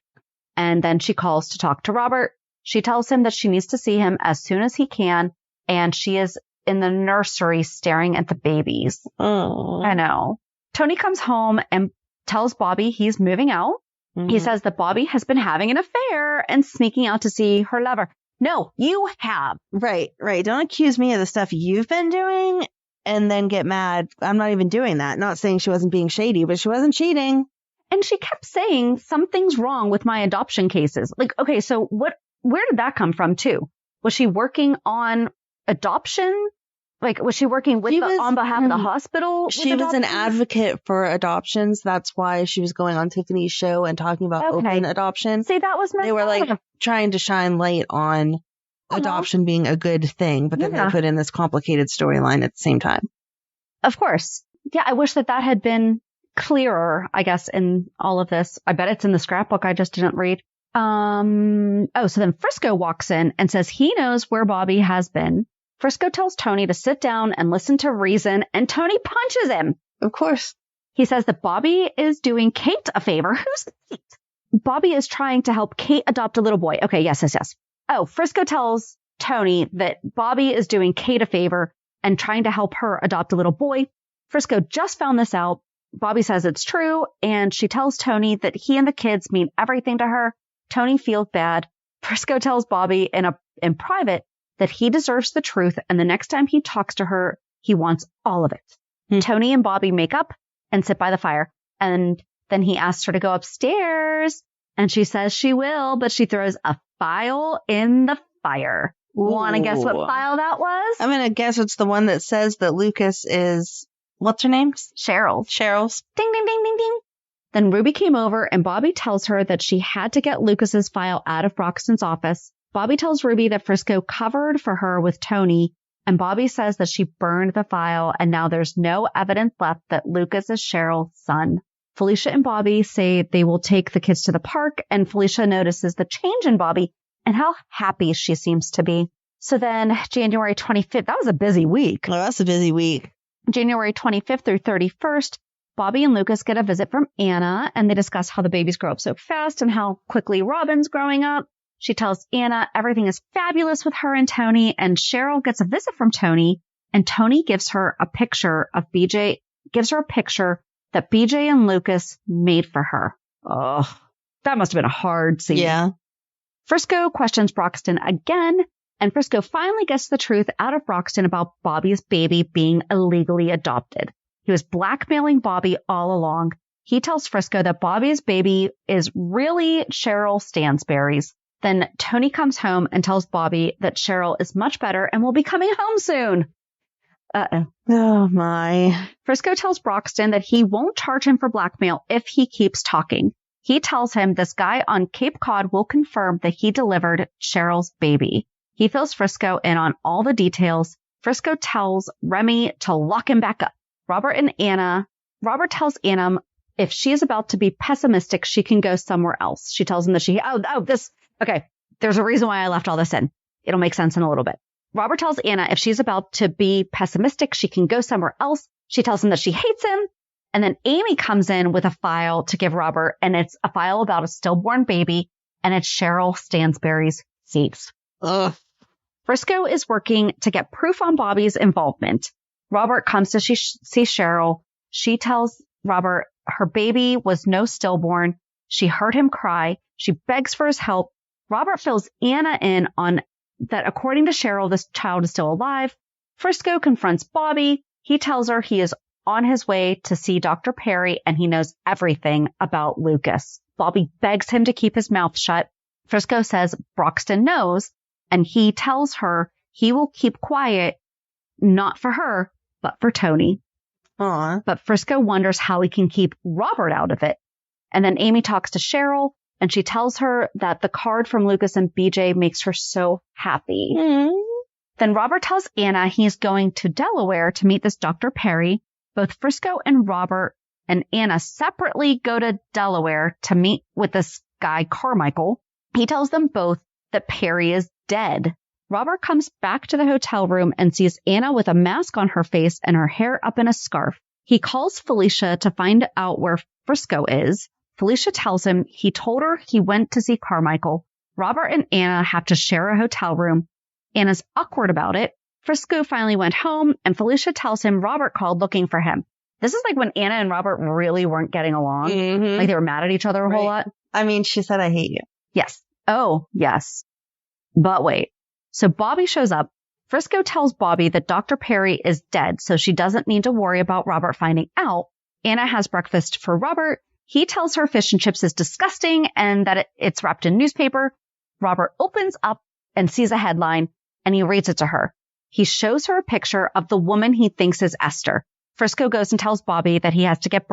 And then she calls to talk to Robert. She tells him that she needs to see him as soon as he can, and she is in the nursery staring at the babies. Oh, I know. Tony comes home and tells Bobbie he's moving out. Mm-hmm. He says that Bobbie has been having an affair and sneaking out to see her lover. No, you have. Right. Don't accuse me of the stuff you've been doing and then get mad. I'm not even doing that. Not saying she wasn't being shady, but she wasn't cheating. And she kept saying something's wrong with my adoption cases. Like, okay, so where did that come from too? Was she working on adoption? Like, was she working on behalf of the hospital? She was an advocate for adoptions. That's why she was going on Tiffany's show and talking about open adoption. See, that was They were trying to shine light on adoption being a good thing, but then they put in this complicated storyline at the same time. Of course. Yeah, I wish that had been clearer, I guess, in all of this. I bet it's in the scrapbook I just didn't read. So then Frisco walks in and says he knows where Bobbie has been. Frisco tells Tony to sit down and listen to reason, and Tony punches him. Of course. He says that Bobbie is doing Kate a favor. Who's Kate? Bobbie is trying to help Kate adopt a little boy. Okay, yes. Oh, Frisco tells Tony that Bobbie is doing Kate a favor and trying to help her adopt a little boy. Frisco just found this out. Bobbie says it's true, and she tells Tony that he and the kids mean everything to her. Tony feels bad. Frisco tells Bobbie in private that he deserves the truth, and the next time he talks to her, he wants all of it. Tony and Bobbie make up and sit by the fire, and then he asks her to go upstairs, and she says she will, but she throws a file in the fire. Want to guess what file that was? I'm going to guess it's the one that says that Lucas is, what's her name? Cheryl's. Ding, ding, ding, ding, ding. Then Ruby came over, and Bobbie tells her that she had to get Lucas's file out of Broxton's office. Bobbie tells Ruby that Frisco covered for her with Tony, and Bobbie says that she burned the file, and now there's no evidence left that Lucas is Cheryl's son. Felicia and Bobbie say they will take the kids to the park, and Felicia notices the change in Bobbie and how happy she seems to be. So then January 25th, that was a busy week. Oh, that's a busy week. January 25th through 31st, Bobbie and Lucas get a visit from Anna, and they discuss how the babies grow up so fast and how quickly Robin's growing up. She tells Anna everything is fabulous with her and Tony, and Cheryl gets a visit from Tony, and Tony gives her a picture of BJ, gives her a picture that BJ and Lucas made for her. Oh, that must have been a hard scene. Yeah. Frisco questions Broxton again, and Frisco finally gets the truth out of Broxton about Bobbie's baby being illegally adopted. He was blackmailing Bobbie all along. He tells Frisco that Bobbie's baby is really Cheryl Stansberry's. Then Tony comes home and tells Bobbie that Cheryl is much better and will be coming home soon. Uh-oh. Oh, my. Frisco tells Broxton that he won't charge him for blackmail if he keeps talking. He tells him this guy on Cape Cod will confirm that he delivered Cheryl's baby. He fills Frisco in on all the details. Frisco tells Remy to lock him back up. Robert tells Anna if she is about to be pessimistic, she can go somewhere else. She tells him that okay, there's a reason why I left all this in. It'll make sense in a little bit. Robert tells Anna if she's about to be pessimistic, she can go somewhere else. She tells him that she hates him. And then Amy comes in with a file to give Robert, and it's a file about a stillborn baby, and it's Cheryl Stansberry's seeds. Ugh. Frisco is working to get proof on Bobbie's involvement. Robert comes to see Cheryl. She tells Robert her baby was no stillborn. She heard him cry. She begs for his help. Robert fills Anna in on that according to Cheryl, this child is still alive. Frisco confronts Bobbie. He tells her he is on his way to see Dr. Perry and he knows everything about Lucas. Bobbie begs him to keep his mouth shut. Frisco says Broxton knows, and he tells her he will keep quiet, not for her, but for Tony. Aww. But Frisco wonders how he can keep Robert out of it. And then Amy talks to Cheryl, and she tells her that the card from Lucas and BJ makes her so happy. Mm. Then Robert tells Anna he's going to Delaware to meet this Dr. Perry. Both Frisco and Robert and Anna separately go to Delaware to meet with this guy, Carmichael. He tells them both that Perry is dead. Robert comes back to the hotel room and sees Anna with a mask on her face and her hair up in a scarf. He calls Felicia to find out where Frisco is. Felicia tells him he told her he went to see Carmichael. Robert and Anna have to share a hotel room. Anna's awkward about it. Frisco finally went home, and Felicia tells him Robert called looking for him. This is like when Anna and Robert really weren't getting along. Mm-hmm. Like they were mad at each other a whole lot. I mean, she said, I hate you. Yes. Oh, yes. But wait. So Bobbie shows up. Frisco tells Bobbie that Dr. Perry is dead, so she doesn't need to worry about Robert finding out. Anna has breakfast for Robert. He tells her fish and chips is disgusting and that it's wrapped in newspaper. Robert opens up and sees a headline, and he reads it to her. He shows her a picture of the woman he thinks is Esther. Frisco goes and tells Bobbie that he has to get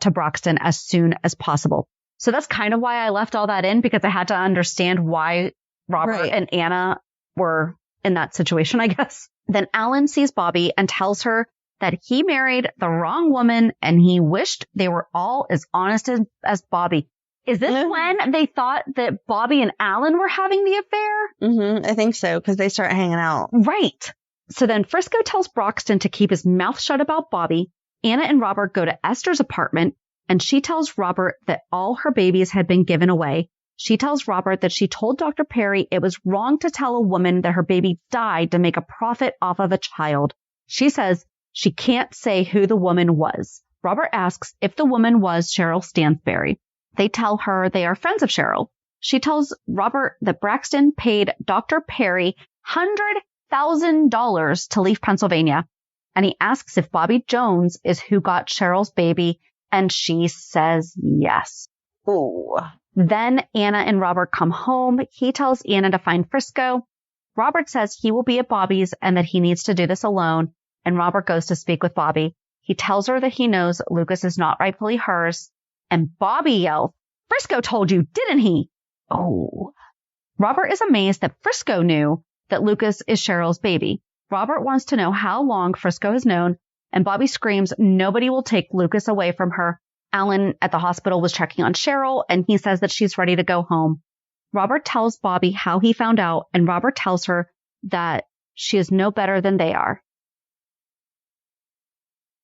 to Broxton as soon as possible. So that's kind of why I left all that in, because I had to understand why Robert and Anna were in that situation, I guess. Then Alan sees Bobbie and tells her that he married the wrong woman and he wished they were all as honest as Bobbie. Is this when they thought that Bobbie and Alan were having the affair? Mm-hmm, I think so, because they start hanging out. Right. So then Frisco tells Broxton to keep his mouth shut about Bobbie. Anna and Robert go to Esther's apartment, and she tells Robert that all her babies had been given away. She tells Robert that she told Dr. Perry it was wrong to tell a woman that her baby died to make a profit off of a child. She says she can't say who the woman was. Robert asks if the woman was Cheryl Stansberry. They tell her they are friends of Cheryl. She tells Robert that Braxton paid Dr. Perry $100,000 to leave Pennsylvania. And he asks if Bobbie Jones is who got Cheryl's baby. And she says yes. Ooh. Then Anna and Robert come home. He tells Anna to find Frisco. Robert says he will be at Bobbie's and that he needs to do this alone. And Robert goes to speak with Bobbie. He tells her that he knows Lucas is not rightfully hers. And Bobbie yells, "Frisco told you, didn't he?" Oh. Robert is amazed that Frisco knew that Lucas is Cheryl's baby. Robert wants to know how long Frisco has known, and Bobbie screams nobody will take Lucas away from her. Alan at the hospital was checking on Cheryl, and he says that she's ready to go home. Robert tells Bobbie how he found out, and Robert tells her that she is no better than they are.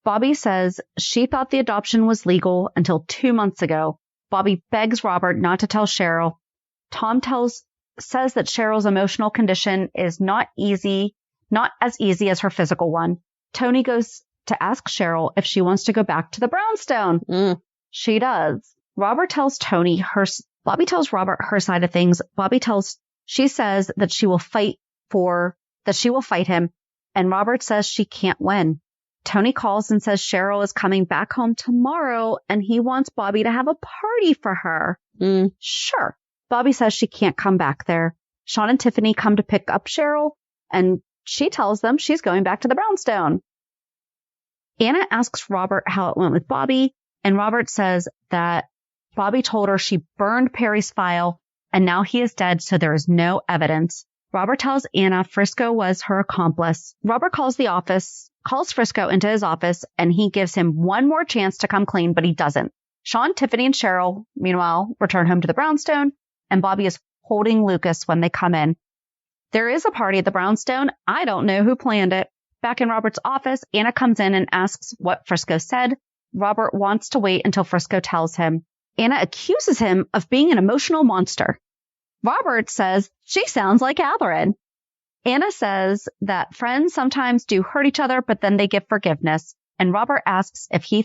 Bobbie says she thought the adoption was legal until 2 months ago. Bobbie begs Robert not to tell Cheryl. Tom says that Cheryl's emotional condition is not as easy as her physical one. Tony goes to ask Cheryl if she wants to go back to the brownstone. She does. Bobbie tells Robert her side of things. She says that she will fight him, and Robert says she can't win. Tony calls and says Cheryl is coming back home tomorrow, and he wants Bobbie to have a party for her. Sure. Bobbie says she can't come back there. Sean and Tiffany come to pick up Cheryl, and she tells them she's going back to the brownstone. Anna asks Robert how it went with Bobbie, and Robert says that Bobbie told her she burned Perry's file, and now he is dead, so there is no evidence. Robert tells Anna Frisco was her accomplice. Robert calls Frisco into his office, and he gives him one more chance to come clean, but he doesn't. Sean, Tiffany, and Cheryl, meanwhile, return home to the brownstone, and Bobbie is holding Lucas when they come in. There is a party at the brownstone. I don't know who planned it. Back in Robert's office, Anna comes in and asks what Frisco said. Robert wants to wait until Frisco tells him. Anna accuses him of being an emotional monster. Robert says she sounds like Catherine. Anna says that friends sometimes do hurt each other, but then they give forgiveness. And Robert asks if she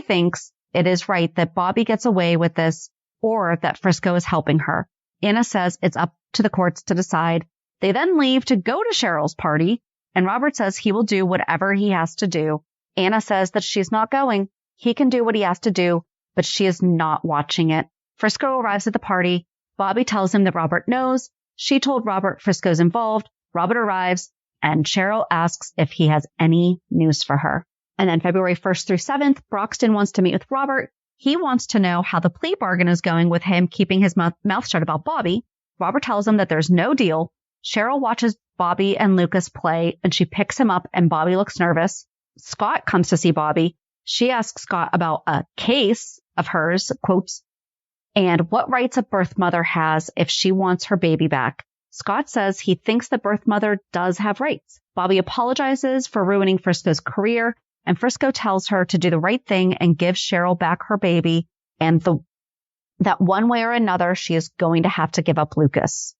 thinks it is right that Bobbie gets away with this or that Frisco is helping her. Anna says it's up to the courts to decide. They then leave to go to Cheryl's party, and Robert says he will do whatever he has to do. Anna says that she's not going. He can do what he has to do, but she is not watching it. Frisco arrives at the party. Bobbie tells him that Robert knows. She told Robert Frisco's involved. Robert arrives, and Cheryl asks if he has any news for her. And then February 1st through 7th, Broxton wants to meet with Robert. He wants to know how the plea bargain is going with him keeping his mouth shut about Bobbie. Robert tells him that there's no deal. Cheryl watches Bobbie and Lucas play, and she picks him up, and Bobbie looks nervous. Scott comes to see Bobbie. She asks Scott about a case of hers, quotes, and what rights a birth mother has if she wants her baby back. Scott says he thinks the birth mother does have rights. Bobbie apologizes for ruining Frisco's career, and Frisco tells her to do the right thing and give Cheryl back her baby, and that one way or another she is going to have to give up Lucas.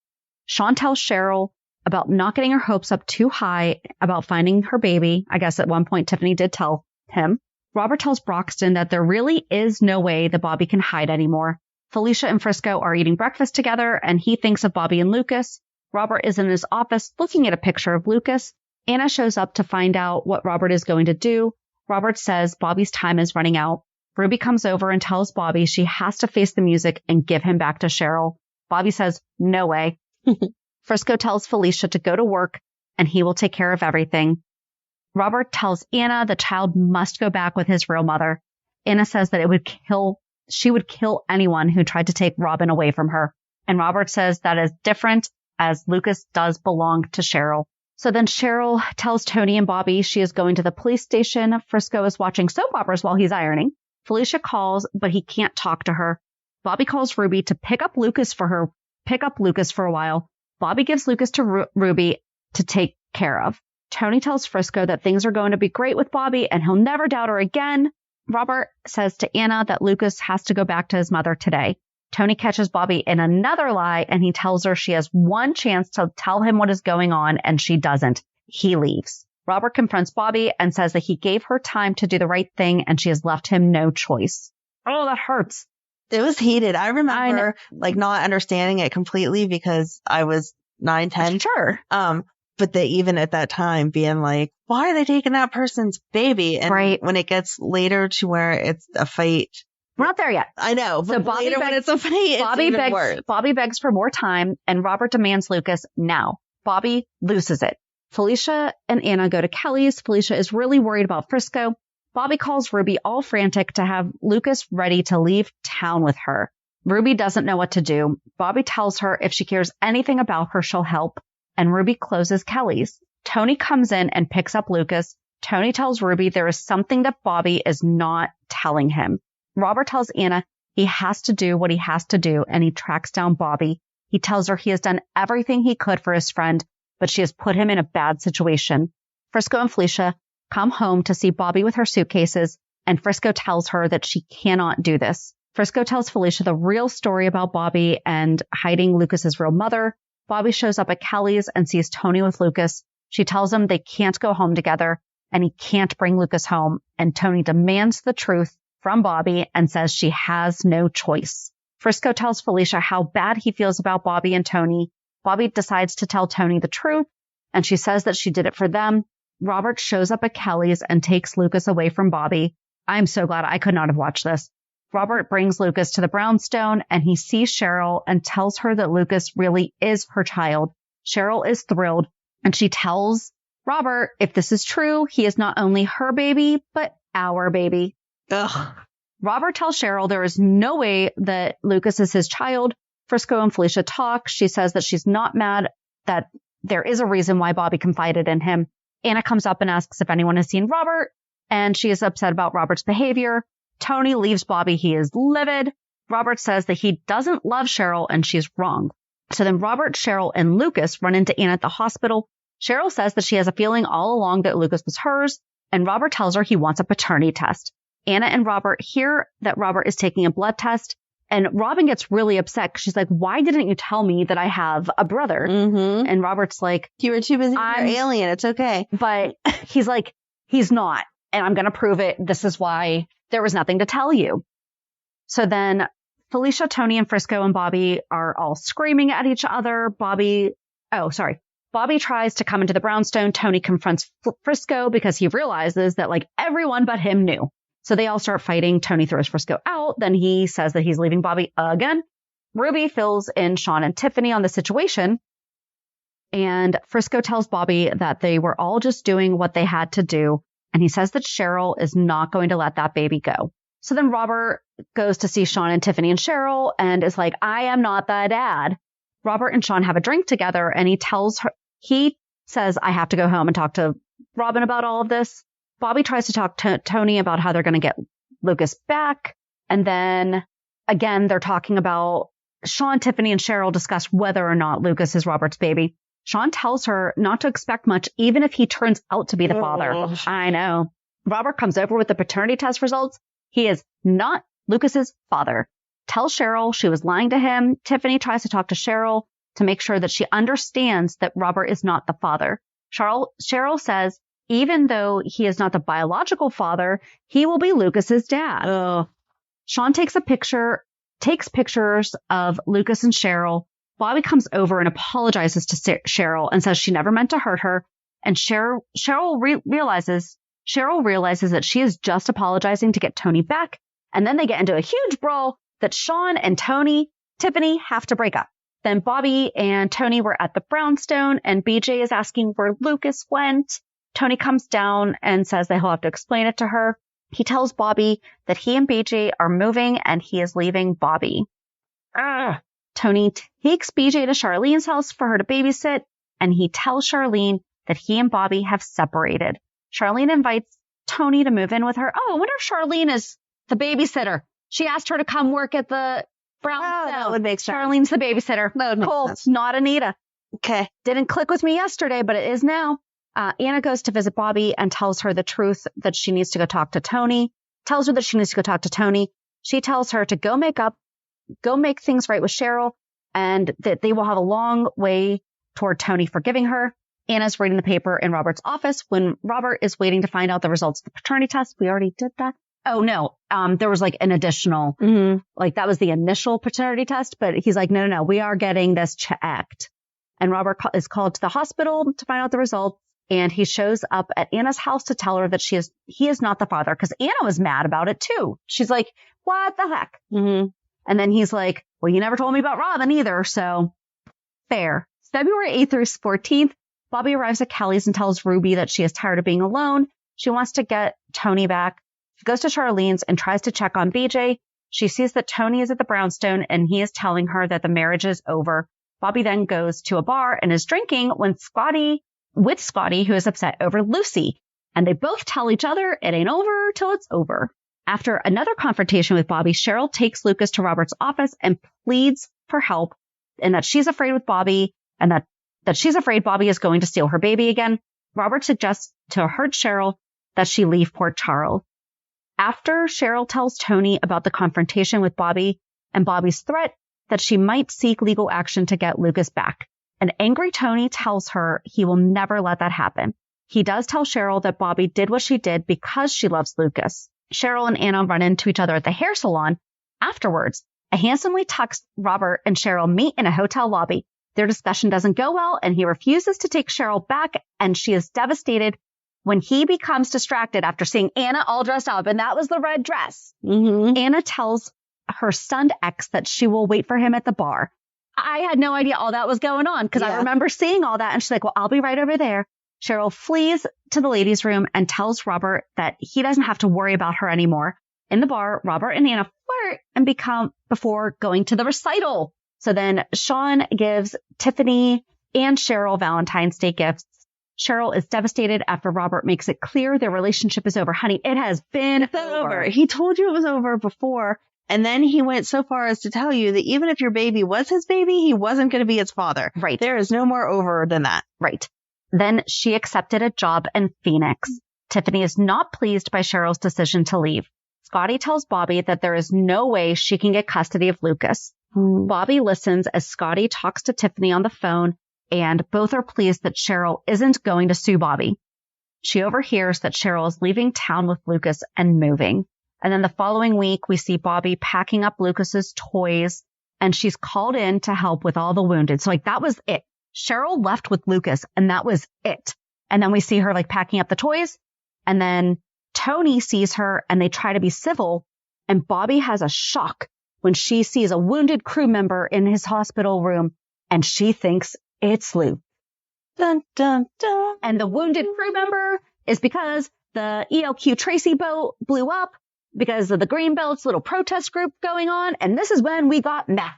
Sean tells Cheryl about not getting her hopes up too high about finding her baby. I guess at one point Tiffany did tell him. Robert tells Broxton that there really is no way that Bobbie can hide anymore. Felicia and Frisco are eating breakfast together, and he thinks of Bobbie and Lucas. Robert is in his office looking at a picture of Lucas. Anna shows up to find out what Robert is going to do. Robert says Bobbie's time is running out. Ruby comes over and tells Bobbie she has to face the music and give him back to Cheryl. Bobbie says, no way. Frisco tells Felicia to go to work and he will take care of everything. Robert tells Anna the child must go back with his real mother. Anna says that she would kill anyone who tried to take Robin away from her. And Robert says that is different, as Lucas does belong to Cheryl. So then Cheryl tells Tony and Bobbie she is going to the police station. Frisco is watching soap operas while he's ironing. Felicia calls, but he can't talk to her. Bobbie calls Ruby to pick up Lucas for a while. Bobbie gives Lucas to Ruby to take care of. Tony tells Frisco that things are going to be great with Bobbie and he'll never doubt her again. Robert says to Anna that Lucas has to go back to his mother today. Tony catches Bobbie in another lie, and he tells her she has one chance to tell him what is going on, and she doesn't. He leaves. Robert confronts Bobbie and says that he gave her time to do the right thing, and she has left him no choice. Oh, that hurts. It was heated. I remember not understanding it completely because I was 9, 10. Sure. But they even at that time being like, why are they taking that person's baby? And right. When it gets later to where it's a fight. We're not there yet. I know. But so later when it's a fight, it's even worse. Bobbie begs for more time, and Robert demands Lucas now. Bobbie loses it. Felicia and Anna go to Kelly's. Felicia is really worried about Frisco. Bobbie calls Ruby all frantic to have Lucas ready to leave town with her. Ruby doesn't know what to do. Bobbie tells her if she cares anything about her, she'll help. And Ruby closes Kelly's. Tony comes in and picks up Lucas. Tony tells Ruby there is something that Bobbie is not telling him. Robert tells Anna he has to do what he has to do, and he tracks down Bobbie. He tells her he has done everything he could for his friend, but she has put him in a bad situation. Frisco and Felicia come home to see Bobbie with her suitcases, and Frisco tells her that she cannot do this. Frisco tells Felicia the real story about Bobbie and hiding Lucas's real mother. Bobbie shows up at Kelly's and sees Tony with Lucas. She tells him they can't go home together and he can't bring Lucas home. And Tony demands the truth from Bobbie and says she has no choice. Frisco tells Felicia how bad he feels about Bobbie and Tony. Bobbie decides to tell Tony the truth, and she says that she did it for them. Robert shows up at Kelly's and takes Lucas away from Bobbie. I'm so glad I could not have watched this. Robert brings Lucas to the brownstone, and he sees Cheryl and tells her that Lucas really is her child. Cheryl is thrilled, and she tells Robert if this is true, he is not only her baby, but our baby. Ugh. Robert tells Cheryl there is no way that Lucas is his child. Frisco and Felicia talk. She says that she's not mad, that there is a reason why Bobbie confided in him. Anna comes up and asks if anyone has seen Robert, and she is upset about Robert's behavior. Tony leaves Bobbie. He is livid. Robert says that he doesn't love Cheryl, and she's wrong. So then Robert, Cheryl, and Lucas run into Anna at the hospital. Cheryl says that she has a feeling all along that Lucas was hers, and Robert tells her he wants a paternity test. Anna and Robert hear that Robert is taking a blood test, and Robin gets really upset because she's like, why didn't you tell me that I have a brother? Mm-hmm. And Robert's like, You were too busy with your alien. It's okay. But he's like, he's not, and I'm going to prove it. This is why there was nothing to tell you. So then Felicia, Tony, and Frisco and Bobbie are all screaming at each other. Bobbie tries to come into the brownstone. Tony confronts Frisco because he realizes that like everyone but him knew. So they all start fighting. Tony throws Frisco out. Then he says that he's leaving Bobbie again. Ruby fills in Sean and Tiffany on the situation. And Frisco tells Bobbie that they were all just doing what they had to do. And he says that Cheryl is not going to let that baby go. So then Robert goes to see Sean and Tiffany and Cheryl and is like, I am not the dad. Robert and Sean have a drink together, and he says, I have to go home and talk to Robin about all of this. Bobbie tries to talk to Tony about how they're going to get Lucas back. And then again, they're talking about Sean, Tiffany, and Cheryl discuss whether or not Lucas is Robert's baby. Sean tells her not to expect much, even if he turns out to be the father. I know. Robert comes over with the paternity test results. He is not Lucas's father. Tells Cheryl she was lying to him. Tiffany tries to talk to Cheryl to make sure that she understands that Robert is not the father. Cheryl says, even though he is not the biological father, he will be Lucas's dad. Ugh. Sean takes pictures of Lucas and Cheryl. Bobbie comes over and apologizes to Cheryl and says she never meant to hurt her. And Cheryl realizes that she is just apologizing to get Tony back. And then they get into a huge brawl that Sean and Tiffany have to break up. Then Bobbie and Tony were at the brownstone, and BJ is asking where Lucas went. Tony comes down and says that he'll have to explain it to her. He tells Bobbie that he and BJ are moving and he is leaving Bobbie. Tony takes BJ to Charlene's house for her to babysit, and he tells Charlene that he and Bobbie have separated. Charlene invites Tony to move in with her. Oh, I wonder if Charlene is the babysitter. She asked her to come work at the brownstone. Oh, that would make sense. Charlene's the babysitter. That would make cool. sense. Not Anita. Okay. Didn't click with me yesterday, but it is now. Anna goes to visit Bobbie and tells her the truth that she needs to go talk to Tony. Tells her that she needs to go talk to Tony. She tells her to go make things right with Cheryl, and that they will have a long way toward Tony forgiving her. Anna's reading the paper in Robert's office when Robert is waiting to find out the results of the paternity test. We already did that. Oh, no. There was like an additional, like that was the initial paternity test, but he's like, no, we are getting this checked. And Robert is called to the hospital to find out the results. And he shows up at Anna's house to tell her that he is not the father, because Anna was mad about it too. She's like, what the heck? Mm-hmm. And then he's like, well, you never told me about Robin either. So fair. February 8th through 14th, Bobbie arrives at Kelly's and tells Ruby that she is tired of being alone. She wants to get Tony back. She goes to Charlene's and tries to check on BJ. She sees that Tony is at the brownstone and he is telling her that the marriage is over. Bobbie then goes to a bar and is drinking with Scotty, who is upset over Lucy. And they both tell each other it ain't over till it's over. After another confrontation with Bobbie, Cheryl takes Lucas to Robert's office and pleads for help, and that she's afraid with Bobbie, and that she's afraid Bobbie is going to steal her baby again. Robert suggests to hurt Cheryl that she leave Port Charles. After Cheryl tells Tony about the confrontation with Bobbie and Bobbie's threat that she might seek legal action to get Lucas back, an angry Tony tells her he will never let that happen. He does tell Cheryl that Bobbie did what she did because she loves Lucas. Cheryl and Anna run into each other at the hair salon. Afterwards, a handsomely tuxed Robert and Cheryl meet in a hotel lobby. Their discussion doesn't go well, and he refuses to take Cheryl back, and she is devastated when he becomes distracted after seeing Anna all dressed up, and that was the red dress. Mm-hmm. Anna tells her stunned ex that she will wait for him at the bar. I had no idea all that was going on because I remember seeing all that, and she's like, well, I'll be right over there. Cheryl flees to the ladies' room and tells Robert that he doesn't have to worry about her anymore. In the bar, Robert and Anna flirt and become before going to the recital. So then Sean gives Tiffany and Cheryl Valentine's Day gifts. Cheryl is devastated after Robert makes it clear their relationship is over. Honey, it has been over. He told you it was over before. And then he went so far as to tell you that even if your baby was his baby, he wasn't going to be its father. Right. There is no more over than that. Right. Then she accepted a job in Phoenix. Tiffany is not pleased by Cheryl's decision to leave. Scotty tells Bobbie that there is no way she can get custody of Lucas. Bobbie listens as Scotty talks to Tiffany on the phone, and both are pleased that Cheryl isn't going to sue Bobbie. She overhears that Cheryl is leaving town with Lucas and moving. And then the following week, we see Bobbie packing up Lucas's toys, and she's called in to help with all the wounded. So that was it. Cheryl left with Lucas, and that was it. And then we see her packing up the toys, and then Tony sees her, and they try to be civil, and Bobbie has a shock when she sees a wounded crew member in his hospital room, and she thinks it's Luke. Dun, dun, dun. And the wounded crew member is because the ELQ Tracy boat blew up because of the Greenbelt's little protest group going on. And this is when we got meth.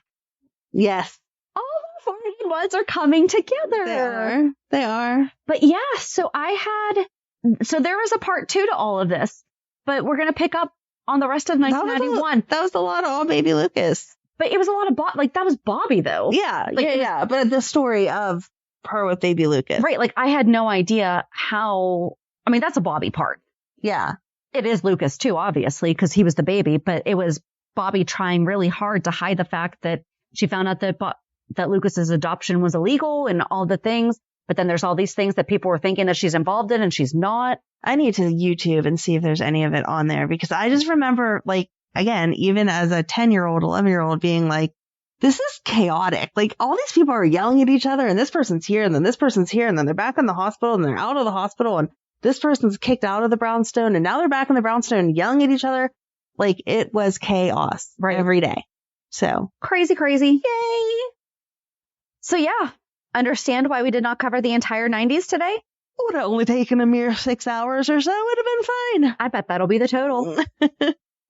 Yes. All the 401s are coming together. They are. But yeah, so there was a part 2 to all of this, but we're going to pick up on the rest of 1991. That was a lot of all baby Lucas. But it was a lot of that was Bobbie though. Yeah. Yeah. But the story of her with baby Lucas. Right. I had no idea how, that's a Bobbie part. Yeah. It is Lucas too, obviously, because he was the baby, but it was Bobbie trying really hard to hide the fact that she found out that Lucas's adoption was illegal and all the things. But then there's all these things that people were thinking that she's involved in and she's not. I need to YouTube and see if there's any of it on there, because I just remember, again, even as a 10-year-old, 11-year-old being this is chaotic. All these people are yelling at each other, and this person's here, and then this person's here, and then they're back in the hospital, and they're out of the hospital, and this person's kicked out of the brownstone, and now they're back in the brownstone yelling at each other. It was chaos every day. So crazy. Yay. So yeah, understand why we did not cover the entire 90s today? It would have only taken a mere 6 hours or so. It would have been fine. I bet that'll be the total.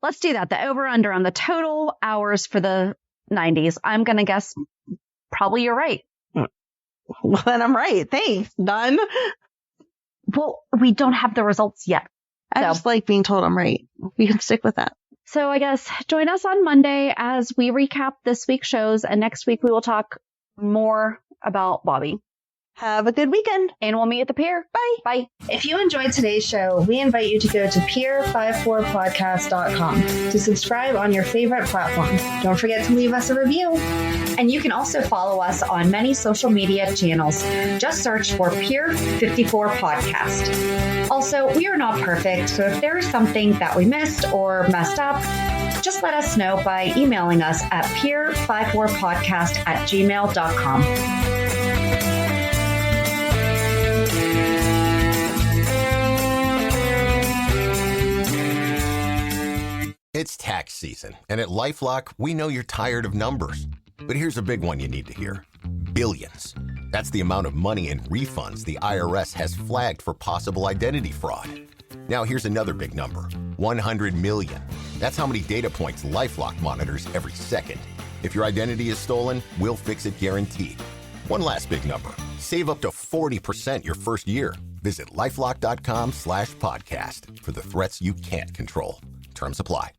Let's do that. The over-under on the total hours for the 90s. I'm going to guess probably you're right. Well, then I'm right. Thanks. Done. Well, we don't have the results yet. I just like being told I'm right. We can stick with that. So I guess join us on Monday as we recap this week's shows. And next week we will talk more about Bobbie. Have a good weekend. And we'll meet at the pier. Bye. Bye. If you enjoyed today's show, we invite you to go to pier54podcast.com to subscribe on your favorite platform. Don't forget to leave us a review. And you can also follow us on many social media channels. Just search for Pier54 Podcast. Also, we are not perfect, so if there is something that we missed or messed up, just let us know by emailing us at pier54podcast@gmail.com. It's tax season, and at LifeLock, we know you're tired of numbers. But here's a big one you need to hear. Billions. That's the amount of money in refunds the IRS has flagged for possible identity fraud. Now here's another big number. 100 million. That's how many data points LifeLock monitors every second. If your identity is stolen, we'll fix it guaranteed. One last big number. Save up to 40% your first year. Visit LifeLock.com/podcast for the threats you can't control. Terms apply.